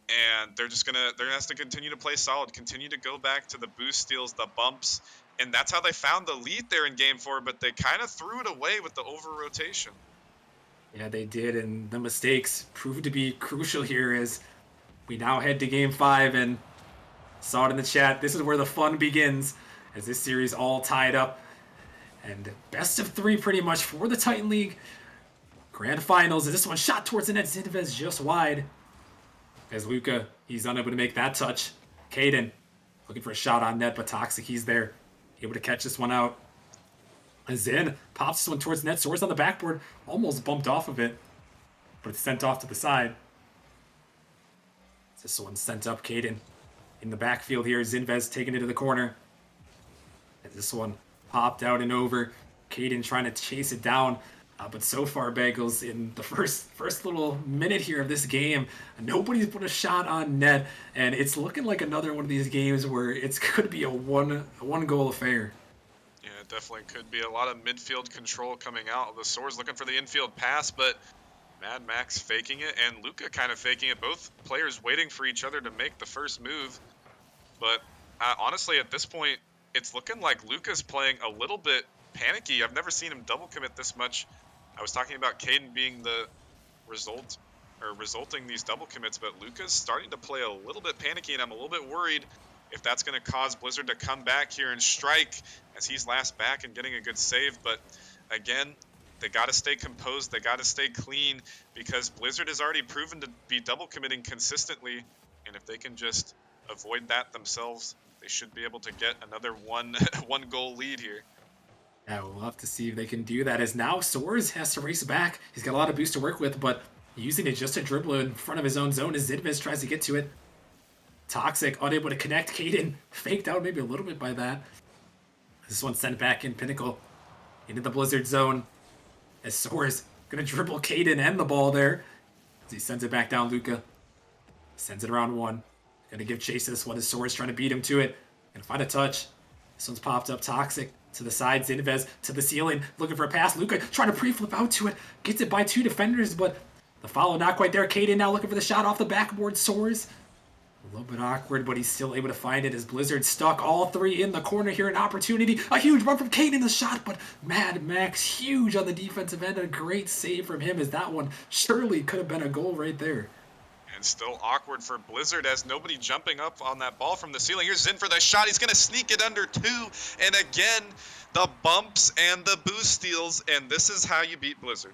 and they're gonna have to continue to play solid, continue to go back to the boost steals, the bumps, and that's how they found the lead there in game 4, but they kind of threw it away with the over rotation. Yeah, they did, and the mistakes proved to be crucial here as we now head to game 5 and saw it in the chat. This is where the fun begins as this series all tied up. And best of 3 pretty much for the Titan League. Grand finals, as this one shot towards the net, Zinvez just wide. As Luca, he's unable to make that touch. Caden looking for a shot on net, but Toxic, he's there. Able to catch this one out. And Zin pops this one towards the net. Soars on the backboard, almost bumped off of it, but it's sent off to the side. This one sent up. Caden in the backfield here. Zinvez taking it to the corner. And this one popped out and over. Caden trying to chase it down. But so far, Bagels, in the first little minute here of this game, nobody's put a shot on net, and it's looking like another one of these games where it's could be a one goal affair. Yeah, it definitely could be a lot of midfield control coming out. The Soars looking for the infield pass, but Mad Max faking it, and Luca kind of faking it. Both players waiting for each other to make the first move. But honestly, at this point, it's looking like Luca's playing a little bit panicky. I've never seen him double commit this much. I was talking about Caden being the resulting these double commits, but Luca's starting to play a little bit panicky, and I'm a little bit worried if that's going to cause Blizzard to come back here and strike as he's last back and getting a good save. But again, they got to stay composed. They got to stay clean because Blizzard has already proven to be double committing consistently, and if they can just avoid that themselves, they should be able to get another one goal lead here. Yeah, we'll have to see if they can do that. As now Soares has to race back. He's got a lot of boost to work with, but using it just to dribble in front of his own zone as Zidvis tries to get to it. Toxic, unable to connect. Caden faked out maybe a little bit by that. This one sent back in. Pinnacle into the Blizzard zone. As Soares gonna dribble Caden and the ball there. As he sends it back down, Luca. Sends it around one. Gonna give chase to this one as Soares trying to beat him to it. Gonna find a touch. This one's popped up. Toxic to the side. Zinvez to the ceiling. Looking for a pass. Luca trying to pre-flip out to it. Gets it by 2 defenders, but the follow not quite there. Caden now looking for the shot off the backboard. Soares. A little bit awkward, but he's still able to find it as Blizzard stuck all 3 in the corner here. An opportunity. A huge run from Caden, the shot, but Mad Max huge on the defensive end. A great save from him as that one surely could have been a goal right there. And still awkward for Blizzard as nobody jumping up on that ball from the ceiling. Here's Zin for the shot. He's going to sneak it under 2. And again, the bumps and the boost steals. And this is how you beat Blizzard.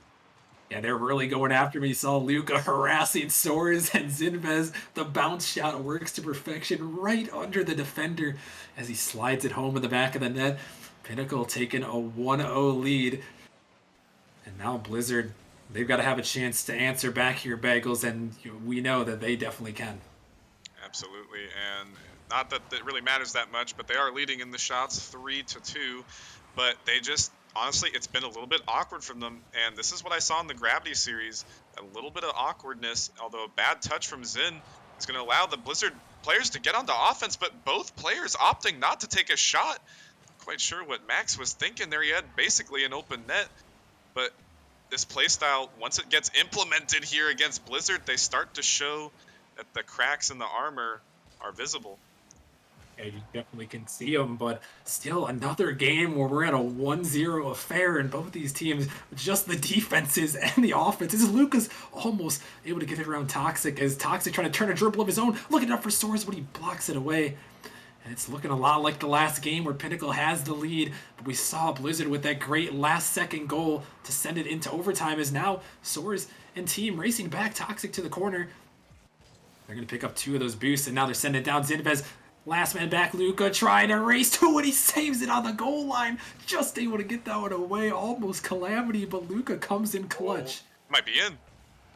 Yeah, they're really going after me. Saw Luca harassing Soares and Zinvez. The bounce shot works to perfection right under the defender as he slides it home in the back of the net. Pinnacle taking a 1-0 lead. And now Blizzard, they've got to have a chance to answer back here, Bagels, and we know that they definitely can. Absolutely, and not that it really matters that much, but they are leading in the shots 3-2, but they just, honestly, it's been a little bit awkward from them, and this is what I saw in the Gravity series, a little bit of awkwardness, although a bad touch from Zin is going to allow the Blizzard players to get onto offense, but both players opting not to take a shot. Not quite sure what Max was thinking there. He had basically an open net, but this playstyle, once it gets implemented here against Blizzard, they start to show that the cracks in the armor are visible. Yeah, you definitely can see them, but still another game where we're at a 1-0 affair in both these teams. Just the defenses and the offenses. Luca's almost able to get it around Toxic as Toxic trying to turn a dribble of his own, looking up for Soares, but he blocks it away. And it's looking a lot like the last game where Pinnacle has the lead, but we saw Blizzard with that great last-second goal to send it into overtime as now Soares and team racing back. Toxic to the corner. They're going to pick up 2 of those boosts, and now they're sending it down. Zinvez, last man back. Luca trying to race to it. He saves it on the goal line. Just able to get that one away. Almost calamity, but Luca comes in clutch. Might be in.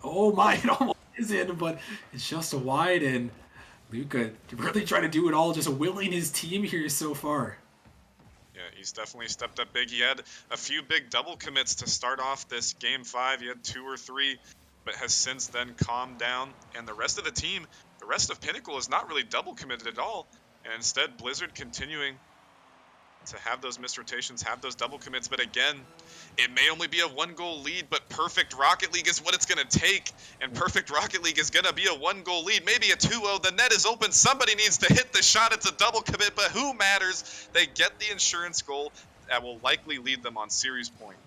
Oh my, it almost is in, but it's just wide, and Luca really trying to do it all, just willing his team here so far. Yeah, he's definitely stepped up big. He had a few big double commits to start off this game 5. He had 2 or 3, but has since then calmed down. And the rest of the team, the rest of Pinnacle is not really double committed at all. And instead, Blizzard continuing to have those missed rotations, have those double commits. But again, it may only be a 1-goal lead, but Perfect Rocket League is what it's going to take. And Perfect Rocket League is going to be a 1-goal lead, maybe a 2-0. The net is open. Somebody needs to hit the shot. It's a double commit, but who matters? They get the insurance goal that will likely lead them on series point.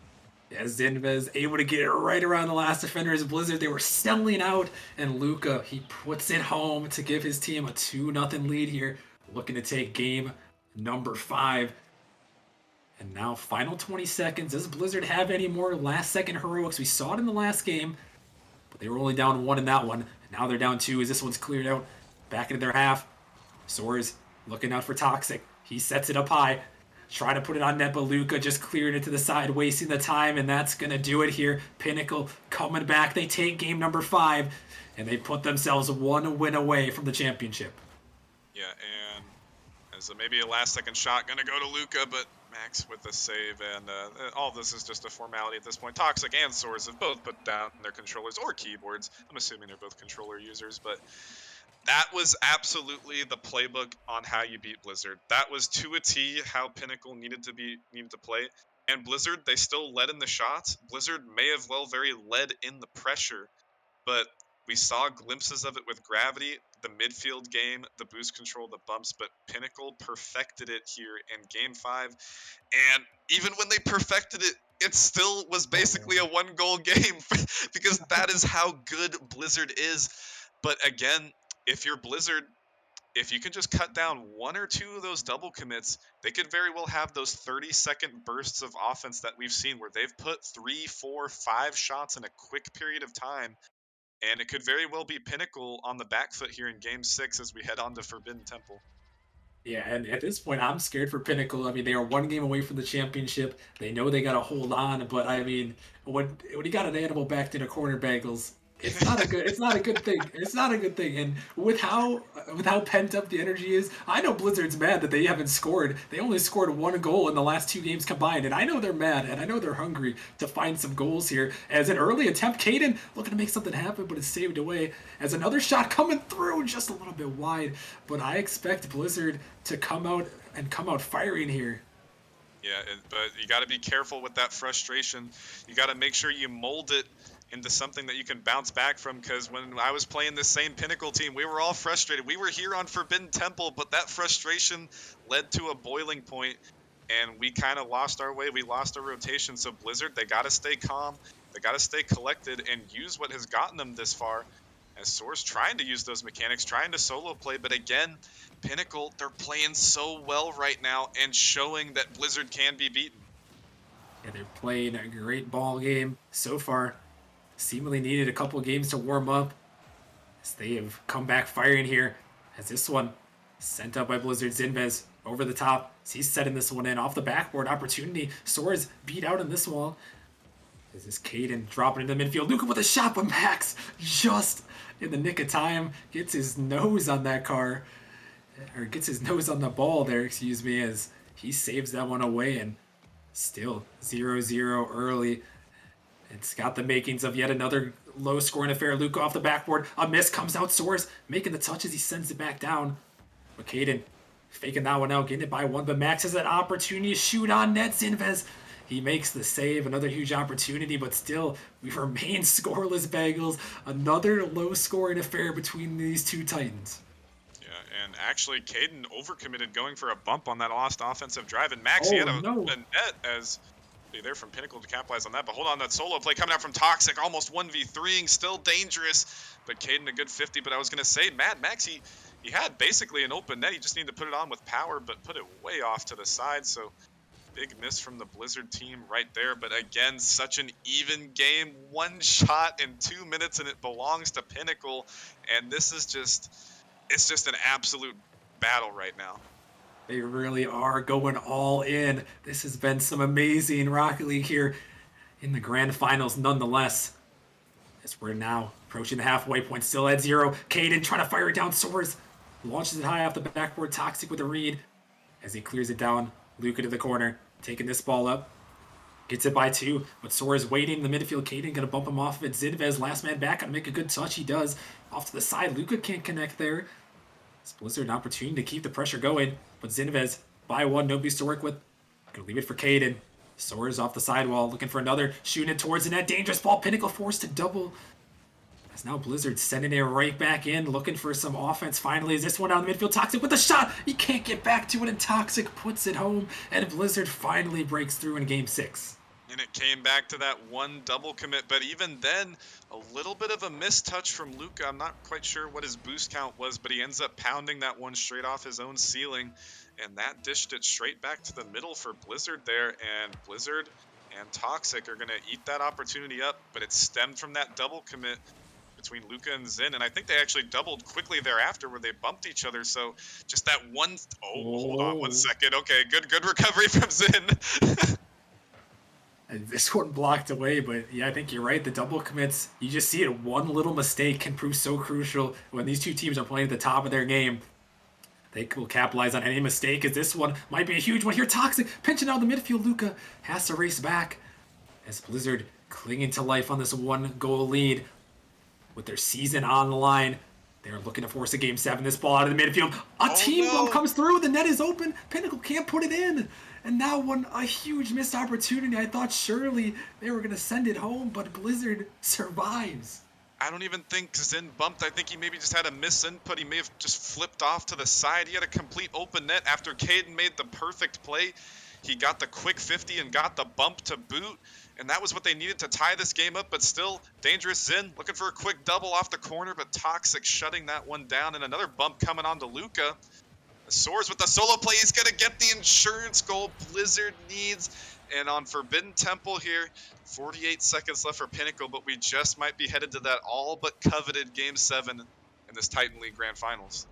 Yeah, Zinvez able to get it right around the last defenders. Blizzard, they were selling out, and Luca, he puts it home to give his team a 2-0 lead here, looking to take game number 5. And now, final 20 seconds. Does Blizzard have any more last-second heroics? We saw it in the last game, but they were only down 1 in that one. And now they're down 2 as this one's cleared out. Back into their half. Soares looking out for Toxic. He sets it up high. Try to put it on net, but Luca just cleared it to the side, wasting the time, and that's going to do it here. Pinnacle coming back. They take game number 5, and they put themselves 1 win away from the championship. Yeah, and as maybe a last-second shot going to go to Luca, but Max with the save, and all this is just a formality at this point. Toxic and Soares have both put down their controllers or keyboards. I'm assuming they're both controller users, but that was absolutely the playbook on how you beat Blizzard. That was to a T how Pinnacle needed to play. And Blizzard, they still led in the shots. Blizzard may have very led in the pressure, but we saw glimpses of it with Gravity, the midfield game, the boost control, the bumps, but Pinnacle perfected it here in Game 5. And even when they perfected it, it still was basically a 1-goal game because that is how good Blizzard is. But again, if you're Blizzard, if you can just cut down 1 or 2 of those double commits, they could very well have those 30-second bursts of offense that we've seen where they've put 3, 4, 5 shots in a quick period of time. And it could very well be Pinnacle on the back foot here in Game 6 as we head on to Forbidden Temple. Yeah, and at this point, I'm scared for Pinnacle. I mean, they are 1 game away from the championship. They know they got to hold on, but I mean, when you got an animal backed in a corner, Bagels, it's not a good. It's not a good thing. It's not a good thing. And with how pent up the energy is, I know Blizzard's mad that they haven't scored. They only scored 1 goal in the last 2 games combined, and I know they're mad, and I know they're hungry to find some goals here. As an early attempt, Caden looking to make something happen, but it's saved away. As another shot coming through, just a little bit wide. But I expect Blizzard to come out firing here. Yeah, but you got to be careful with that frustration. You got to make sure you mold it into something that you can bounce back from, because when I was playing this same Pinnacle team, we were all frustrated. We were here on Forbidden Temple, but that frustration led to a boiling point, and we kind of lost our way. We lost our rotation. So Blizzard, they got to stay calm. They got to stay collected and use what has gotten them this far. As Soares trying to use those mechanics, trying to solo play, but again, Pinnacle, they're playing so well right now and showing that Blizzard can be beaten. Yeah, they're playing a great ball game so far. Seemingly needed a couple games to warm up, as they have come back firing here. As this one sent up by Blizzard, Zinvez over the top. As he's setting this one in off the backboard opportunity. Soares beat out in this wall. As this Caden dropping into the midfield. Luca with a shot, but Max just in the nick of time gets his nose on that car, or gets his nose on the ball there, excuse me, as he saves that one away. And still 0-0 early. It's got the makings of yet another low-scoring affair. Luca off the backboard. A miss comes out. Soares making the touches. He sends it back down. But Caden faking that one out, getting it by 1. But Max has that opportunity to shoot on net. Zinvez, he makes the save. Another huge opportunity, but still, we remain scoreless, Bagels. Another low-scoring affair between these 2 Titans. Yeah, and actually, Caden overcommitted going for a bump on that lost offensive drive. And Max, he had a net as there from Pinnacle to capitalize on that. But hold on, that solo play coming out from Toxic, almost 1v3ing, still dangerous. But Caden a good 50. But I was going to say, Mad Max, he had basically an open net. He just needed to put it on with power, but put it way off to the side. So big miss from the Blizzard team right there. But again, such an even game. 1 shot in 2 minutes, and it belongs to Pinnacle. And this is it's just an absolute battle right now. They really are going all in. This has been some amazing Rocket League here in the grand finals nonetheless. As we're now approaching the halfway point, still at 0. Caden trying to fire it down. Soars launches it high off the backboard. Toxic with a read as he clears it down. Luca to the corner, taking this ball up. Gets it by 2, but Soares waiting in the midfield. Caden gonna bump him off of it. Zinvez, last man back, gonna make a good touch. He does. Off to the side. Luca can't connect there. It's Blizzard an opportunity to keep the pressure going, but Zinvez by 1, no beast to work with. Gonna leave it for Caden. Soares off the sidewall, looking for another, shooting it towards the net. Dangerous ball. Pinnacle forced to double. As now Blizzard sending it right back in, looking for some offense. Finally, is this one out in the midfield? Toxic with a shot. He can't get back to it, and Toxic puts it home. And Blizzard finally breaks through in Game 6. And it came back to that one double commit, but even then, a little bit of a missed touch from Luca. I'm not quite sure what his boost count was, but he ends up pounding that one straight off his own ceiling, and that dished it straight back to the middle for Blizzard there, and Blizzard and Toxic are going to eat that opportunity up, but it stemmed from that double commit between Luca and Zin, and I think they actually doubled quickly thereafter where they bumped each other, so just that one... hold on 1 second. Okay, good recovery from Zin. And this one blocked away, but yeah, I think you're right. The double commits, you just see it. One little mistake can prove so crucial when these two teams are playing at the top of their game. They will capitalize on any mistake, as this one might be a huge one here. Toxic pinching out the midfield. Luca has to race back as Blizzard clinging to life on this 1-goal lead with their season on the line. They're looking to force a Game 7. This ball out of the midfield. A team bump comes through. The net is open. Pinnacle can't put it in. And now a huge missed opportunity. I thought surely they were going to send it home, but Blizzard survives. I don't even think Zin bumped. I think he maybe just had a misinput. He may have just flipped off to the side. He had a complete open net after Caden made the perfect play. He got the quick 50 and got the bump to boot. And that was what they needed to tie this game up. But still, dangerous Zin looking for a quick double off the corner, but Toxic shutting that one down. And another bump coming on to Luca. Soares with the solo play. He's going to get the insurance goal Blizzard needs. And on Forbidden Temple here, 48 seconds left for Pinnacle, but we just might be headed to that all but coveted Game 7 in this Titan League Grand Finals.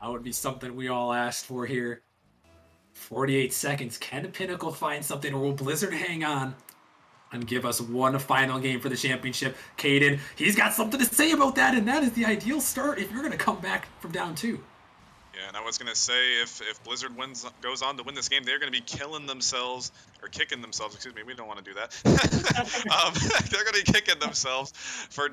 That would be something we all asked for here. 48 seconds. Can Pinnacle find something, or will Blizzard hang on and give us one final game for the championship? Caden, he's got something to say about that, and that is the ideal start if you're going to come back from down 2. Yeah, and I was going to say, if Blizzard goes on to win this game, they're going to be kicking themselves. Excuse me, we don't want to do that. They're going to be kicking themselves for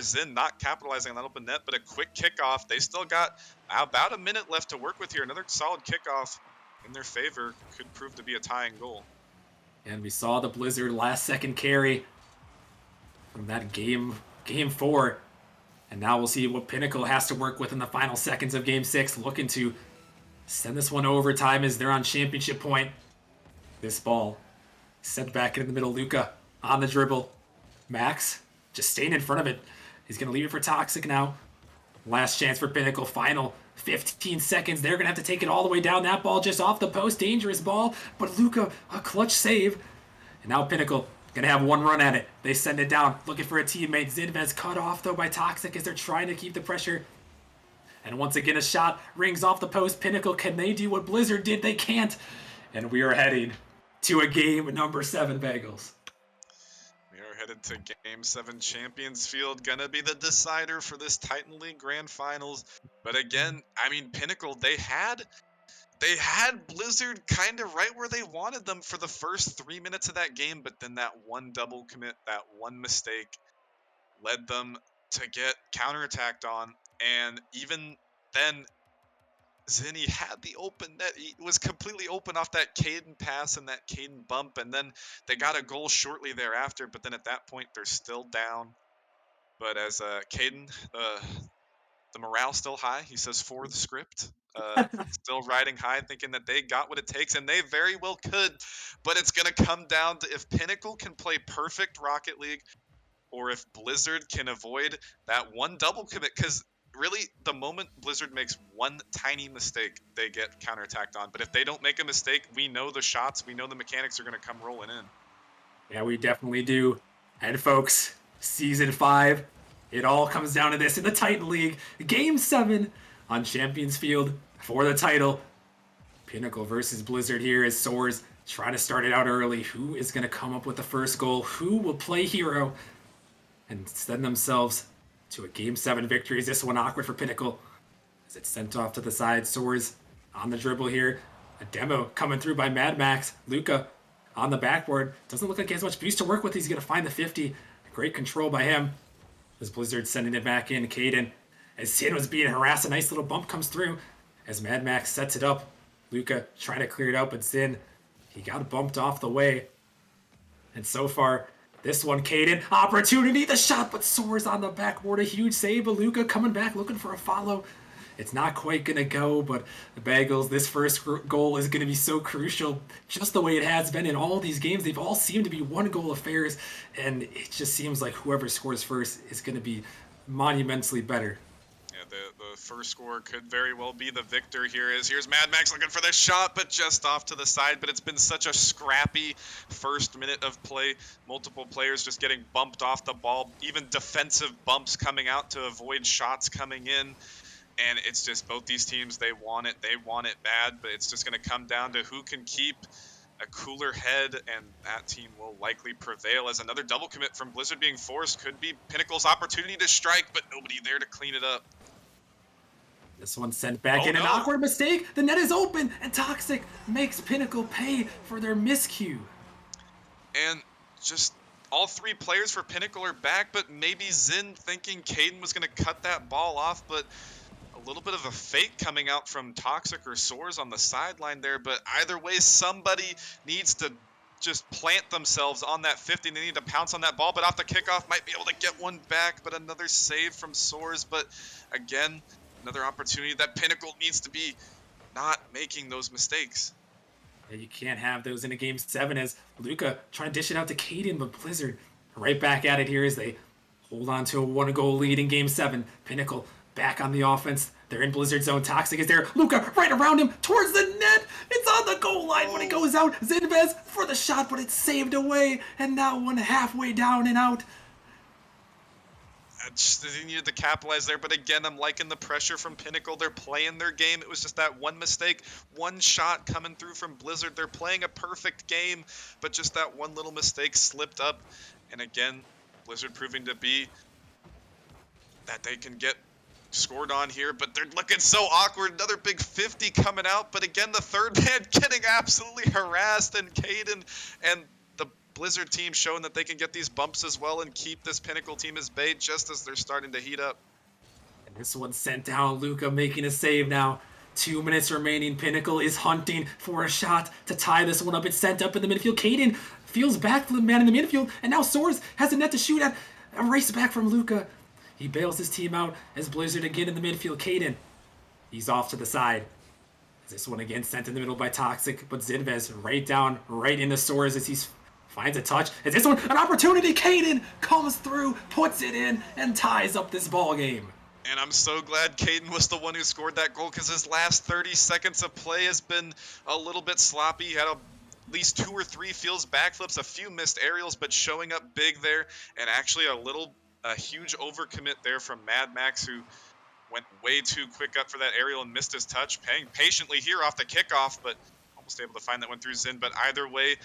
Zin not capitalizing on that open net, but a quick kickoff. They still got about a minute left to work with here. Another solid kickoff in their favor could prove to be a tying goal. And we saw the Blizzard last-second carry from that game 4. And now we'll see what Pinnacle has to work with in the final seconds of Game 6, looking to send this one to overtime as they're on championship point. This ball sent back in the middle. Luca on the dribble. Max just staying in front of it. He's going to leave it for Toxic now. Last chance for Pinnacle. Final 15 seconds. They're going to have to take it all the way down. That ball just off the post. Dangerous ball. But Luca, a clutch save. And now Pinnacle going to have one run at it. They send it down, looking for a teammate. Zinvez cut off, though, by Toxic as they're trying to keep the pressure. And once again, a shot rings off the post. Pinnacle, can they do what Blizzard did? They can't. And we are heading to a game number 7, Bagels. We are headed to Game 7 Champions Field. Gonna be the decider for this Titan League Grand Finals. But again, I mean, Pinnacle, they had Blizzard kind of right where they wanted them for the first 3 minutes of that game, but then that one double commit, that one mistake led them to get counterattacked on. And even then, Zinni had the open net. He was completely open off that Caden pass and that Caden bump, and then they got a goal shortly thereafter, but then at that point, they're still down. But as Caden, the morale still high. He says for the script. Still riding high, thinking that they got what it takes, and they very well could. But it's going to come down to if Pinnacle can play perfect Rocket League, or if Blizzard can avoid that one double commit. Because really, the moment Blizzard makes one tiny mistake, they get counterattacked on. But if they don't make a mistake, we know the shots, we know the mechanics are going to come rolling in. Yeah, we definitely do. And folks, Season 5, it all comes down to this in the Titan League. Game 7 on Champions Field for the title. Pinnacle versus Blizzard here as Soares trying to start it out early. Who is going to come up with the first goal? Who will play hero? and send themselves to a Game 7 victory. Is this one awkward for Pinnacle? As it's sent off to the side. Soars on the dribble here. A demo coming through by Mad Max. Luca on the backboard. Doesn't look like he has much boost to work with. He's going to find the 50. Great control by him. As Blizzard sending it back in. Caden, as Sin was being harassed, a nice little bump comes through. As Mad Max sets it up. Luca trying to clear it out, but Sin, he got bumped off the way. And so far, this one, Caden, opportunity, the shot, but Soars on the backboard, a huge save. But Luca coming back, looking for a follow. It's not quite going to go, but the Bagels, this first goal is going to be so crucial, just the way it has been in all these games. They've all seemed to be one-goal affairs, and it just seems like whoever scores first is going to be monumentally better. Yeah, the first score could very well be the victor here. Here's Mad Max looking for the shot, but just off to the side. But it's been such a scrappy first minute of play. Multiple players just getting bumped off the ball, even defensive bumps coming out to avoid shots coming in. And it's just both these teams, they want it bad, but it's just going to come down to who can keep a cooler head, and that team will likely prevail. As another double commit from Blizzard being forced could be Pinnacle's opportunity to strike, but nobody there to clean it up. This one sent back in. An awkward mistake. The net is open, and Toxic makes Pinnacle pay for their miscue. And just all three players for Pinnacle are back, but maybe Zin thinking Caden was going to cut that ball off, but a little bit of a fake coming out from Toxic or Soars on the sideline there. But either way, somebody needs to just plant themselves on that 50. They need to pounce on that ball, but off the kickoff might be able to get one back. But another save from Soars. But again, another opportunity that Pinnacle needs to be not making those mistakes. Yeah, you can't have those in a Game 7 as Luca trying to dish it out to Caden, but Blizzard right back at it here as they hold on to a 1-goal lead in Game 7. Pinnacle back on the offense. They're in Blizzard zone. Toxic is there. Luca right around him towards the net. It's on the goal line when it goes out. Zinvez for the shot, but it's saved away. And now one halfway down and out. They needed to capitalize there, but again, I'm liking the pressure from Pinnacle. They're playing their game. It was just that one mistake, one shot coming through from Blizzard. They're playing a perfect game, but just that one little mistake slipped up. And again, Blizzard proving to be that they can get scored on here, but they're looking so awkward. Another big 50 coming out, but again, the third man getting absolutely harassed, and Caden and the Blizzard team showing that they can get these bumps as well and keep this Pinnacle team as bait just as they're starting to heat up. And this one sent down. Luca making a save now. 2 minutes remaining. Pinnacle is hunting for a shot to tie this one up. It's sent up in the midfield. Caden feels back for the man in the midfield, and now Soars has a net to shoot at. A race back from Luca. He bails his team out as Blizzard again in the midfield. Caden, he's off to the side. This one again sent in the middle by Toxic, but Zinvez right down, right into Soars as he finds a touch. Is this one an opportunity? Caden comes through, puts it in, and ties up this ball game. And I'm so glad Caden was the one who scored that goal, because his last 30 seconds of play has been a little bit sloppy. He had at least 2 or 3 fields backflips, a few missed aerials, but showing up big there, and actually a huge overcommit there from Mad Max, who went way too quick up for that aerial and missed his touch, paying patiently here off the kickoff, but almost able to find that one through Zin. But either way,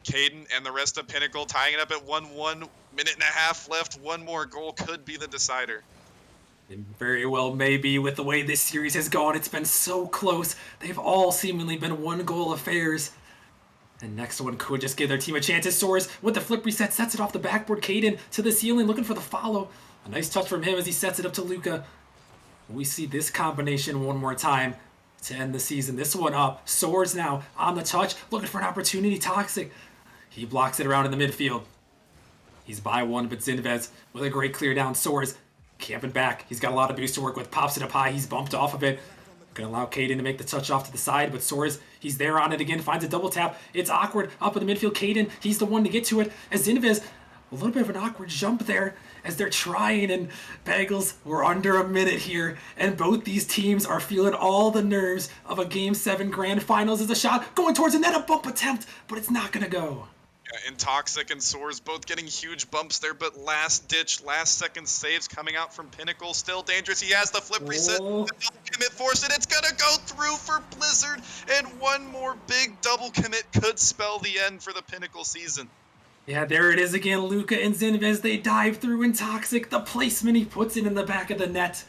Caden and the rest of Pinnacle tying it up at 1-1, minute and a half left. One more goal could be the decider. And very well maybe with the way this series has gone. It's been so close. They've all seemingly been 1-goal affairs. And next one could just give their team a chance. As Soars with the flip reset sets it off the backboard. Caden to the ceiling looking for the follow. A nice touch from him as he sets it up to Luca. We see this combination one more time to end the season. This one up. Soars now on the touch looking for an opportunity. Toxic. He blocks it around in the midfield. He's by one, but Zinvez with a great clear down. Soars camping back. He's got a lot of boost to work with. Pops it up high. He's bumped off of it. Gonna allow Caden to make the touch off to the side, but Soars, he's there on it again, finds a double tap. It's awkward up in the midfield. Caden, he's the one to get to it. As Zinvez, a little bit of an awkward jump there as they're trying, and Bagels, we're under a minute here, and both these teams are feeling all the nerves of a Game 7 Grand Finals. As a shot going towards the net, a bump attempt, but it's not gonna go. And Toxic and Soars both getting huge bumps there, but last-ditch, last-second saves coming out from Pinnacle. Still dangerous. He has the flip reset. The double commit force, and it's going to go through for Blizzard. And one more big double commit could spell the end for the Pinnacle season. Yeah, there it is again. Luca and Zinvez, they dive through and Toxic. The placement, he puts it in the back of the net.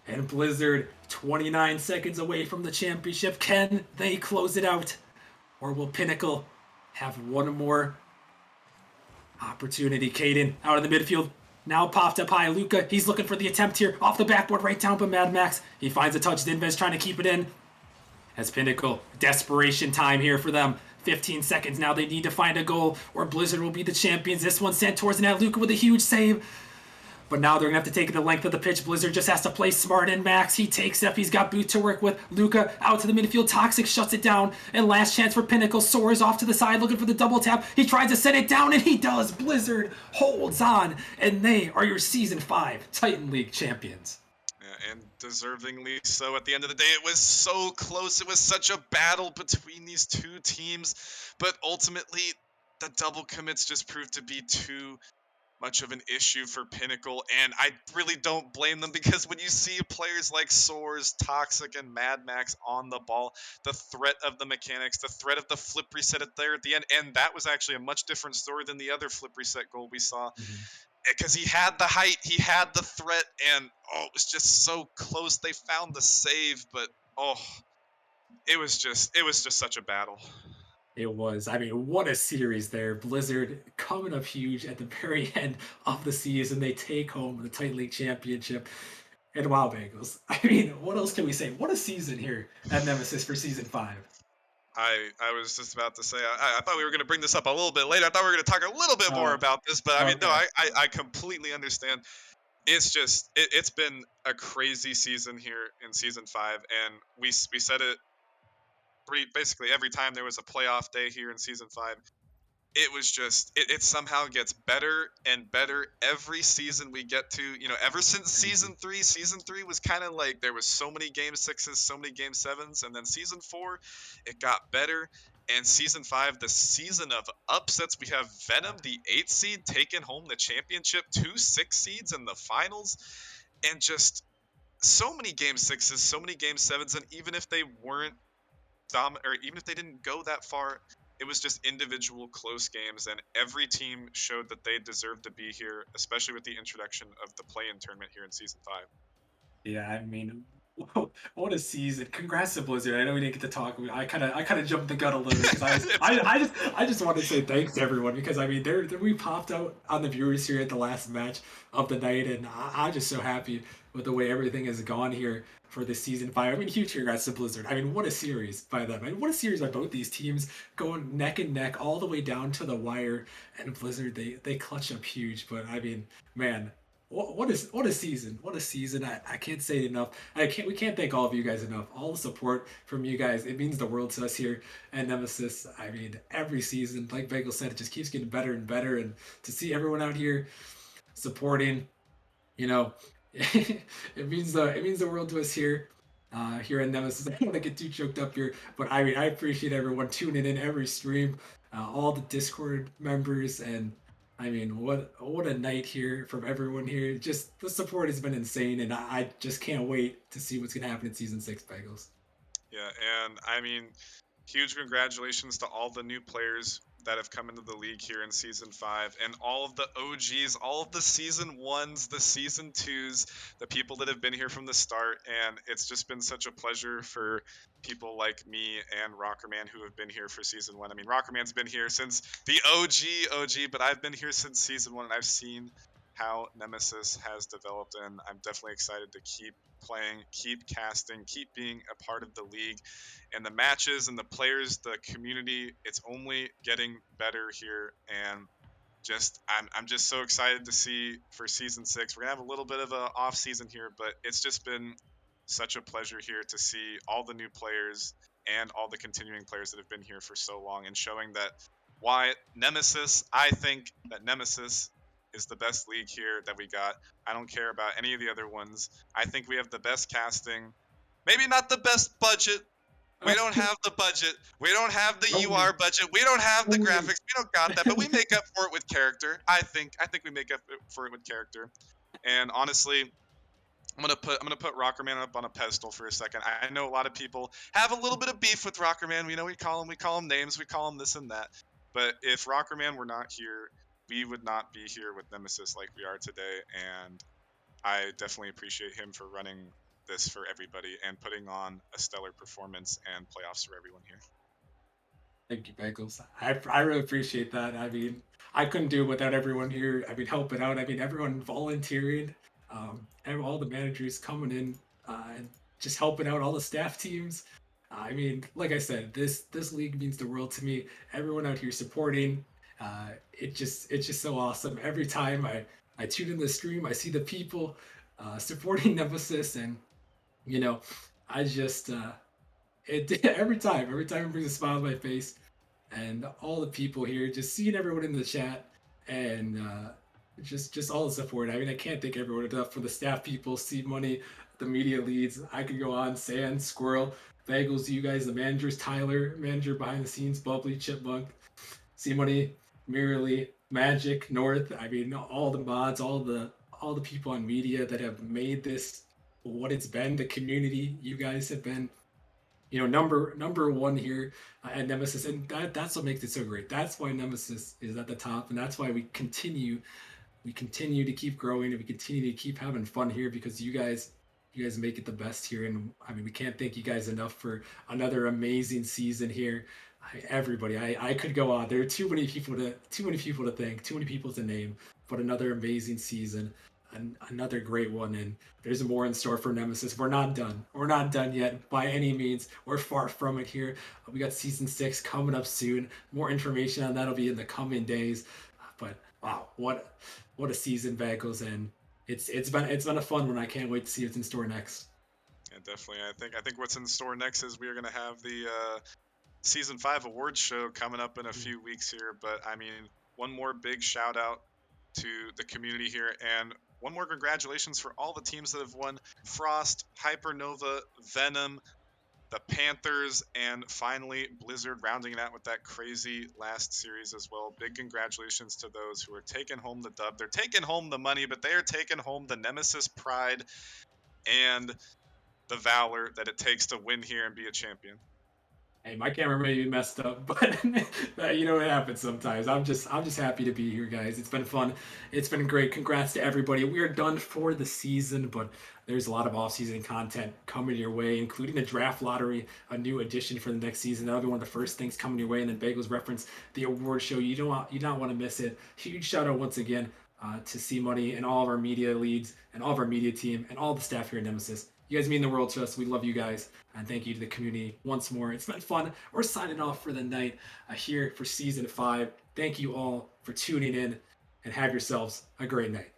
And Blizzard, 29 seconds away from the championship. Can they close it out? Or will Pinnacle have one more opportunity? Caden out of the midfield. Now popped up high. Luca, he's looking for the attempt here. Off the backboard, right down, but Mad Max. He finds a touch. Zinvez trying to keep it in. As Pinnacle, desperation time here for them. 15 seconds now. They need to find a goal, or Blizzard will be the champions. This one sent towards the net. Luca with a huge save. But now they're going to have to take it the length of the pitch. Blizzard just has to play smart, and Max, he takes up. He's got Boot to work with. Luca out to the midfield. Toxic shuts it down. And last chance for Pinnacle. Soars off to the side looking for the double tap. He tries to set it down, and he does. Blizzard holds on, and they are your Season 5 Titan League champions. Yeah, and deservingly so. At the end of the day, it was so close. It was such a battle between these two teams. But ultimately, the double commits just proved to be too much of an issue for Pinnacle, and I really don't blame them because when you see players like Soars, Toxic, and Mad Max on the ball, the threat of the mechanics, the threat of the flip reset at there at the end, and that was actually a much different story than the other flip reset goal we saw because he had the height, he had the threat, and oh, it was just so close. They found the save, but oh, it was just such a battle. It was. I mean, what a series there. Blizzard coming up huge at the very end of the season. They take home the Titan League Championship. And wow, Bengals. I mean, what else can we say? What a season here at Nemesis for Season 5. I was just about to say I thought we were going to bring this up a little bit later. I thought we were going to talk a little bit more Oh, about this, but I mean no, okay. I completely understand. It's just it's been a crazy season here in season 5, and we said it pretty basically every time there was a playoff day here in season 5. It was just it somehow gets better and better every season we get to, ever since season 3 was kind of like there was so many game sixes, so many game sevens, and then season 4 it got better, and season 5 the season of upsets. We have Venom, the 8th seed, taking home the championship, 2 6 seeds in the finals, and just so many game sixes, so many game sevens, and even if they weren't or even if they didn't go that far, it was just individual close games, and every team showed that they deserved to be here, especially with the introduction of the play-in tournament here in season 5. Yeah, I mean, what a season! Congrats to Blizzard. I know we didn't get to talk. I kind of jumped the gun a little bit because I was, I just wanted to say thanks to everyone because I mean, we popped out on the viewers here at the last match of the night, and I'm just so happy with the way everything has gone here for this season 5. I mean, huge congrats to Blizzard. I mean, what a series by them. I mean, what a series by both these teams going neck and neck all the way down to the wire. And Blizzard, they clutch up huge. But I mean, man, what a season! What a season! I can't say it enough. We can't thank all of you guys enough. All the support from you guys, it means the world to us here at Nemesis. I mean, every season, like Bagel said, it just keeps getting better and better. And to see everyone out here supporting, you know, it means the world to us here in Nemesis. I don't want to get too choked up here, but I mean I appreciate everyone tuning in every stream, all the Discord members, and I mean what a night here from everyone here. Just the support has been insane, and I just can't wait to see what's gonna happen in season 6, Bagels. Yeah, and I mean, huge congratulations to all the new players that have come into the league here in season 5, and all of the OGs, all of the season 1s, the season 2s, the people that have been here from the start. And it's just been such a pleasure for people like me and Rockerman who have been here for season 1. I mean, Rockerman's been here since the OG, but I've been here since season 1, and I've seen how Nemesis has developed, and I'm definitely excited to keep playing, keep casting, keep being a part of the league, and the matches and the players, the community. It's only getting better here, and I'm just so excited to see for season 6. We're gonna have a little bit of a off season here, but it's just been such a pleasure here to see all the new players and all the continuing players that have been here for so long, and showing that why Nemesis, I think that Nemesis is the best league here that we got. I don't care about any of the other ones. I think we have the best casting. Maybe not the best budget. We don't have the budget. We don't have the Only, UR budget. We don't have the only. graphics. We don't got that, but we make up for it with character. I think we make up for it with character. And honestly, I'm gonna put Rockerman up on a pedestal for a second. I know a lot of people have a little bit of beef with Rockerman. We know we call him names, we call him this and that. But if Rockerman were not here, we would not be here with Nemesis like we are today. And I definitely appreciate him for running this for everybody and putting on a stellar performance and playoffs for everyone here. Thank you, Bagels. I really appreciate that. I mean, I couldn't do it without everyone here. I mean, helping out. I mean, everyone volunteering, and all the managers coming in and just helping out all the staff teams. I mean, like I said, this league means the world to me. Everyone out here supporting. It's just so awesome. Every time I tune in the stream, I see the people supporting Nemesis, and you know, I just it every time it brings a smile to my face, and all the people here, just seeing everyone in the chat, and just all the support. I mean, I can't thank everyone enough for the staff people, Steve Money, the media leads. I could go on, Sand, Squirrel, Bagels, you guys, the managers, Tyler, manager behind the scenes, Bubbly, Chipmunk, C Money, Mirrorly, Magic, North. I mean, all the mods, all the people on media that have made this what it's been. The community you guys have been, number one here at Nemesis, and that's what makes it so great. That's why Nemesis is at the top, and that's why we continue to keep growing, and we continue to keep having fun here because you guys make it the best here. And I mean, we can't thank you guys enough for another amazing season here. Everybody, I could go on. There are too many people to thank, too many people to name, but another amazing season, another great one, and there's more in store for Nemesis. We're not done. We're not done yet by any means. We're far from it here. We got season 6 coming up soon. More information on that'll be in the coming days. But wow, what a season Bagels, and it's been a fun one. I can't wait to see what's in store next. Yeah, definitely. I think what's in store next is we are going to have the season 5 awards show coming up in a few weeks here. But I mean, one more big shout out to the community here, and one more congratulations for all the teams that have won: Frost, Hypernova, Venom, the Panthers, and finally Blizzard rounding it out with that crazy last series as well. Big congratulations to those who are taking home the dub. They're taking home the money, but they are taking home the Nemesis pride and the valor that it takes to win here and be a champion. Hey, my camera may be messed up, but you know it happens sometimes. I'm just happy to be here, guys. It's been fun. It's been great. Congrats to everybody. We are done for the season, but there's a lot of off-season content coming your way, including a draft lottery, a new addition for the next season. That'll be one of the first things coming your way. And then Bagels reference the award show. You don't want to miss it. Huge shout out once again to C Money and all of our media leads and all of our media team and all the staff here at Nemesis. You guys mean the world to us. We love you guys. And thank you to the community once more. It's been fun. We're signing off for the night here for season 5. Thank you all for tuning in, and have yourselves a great night.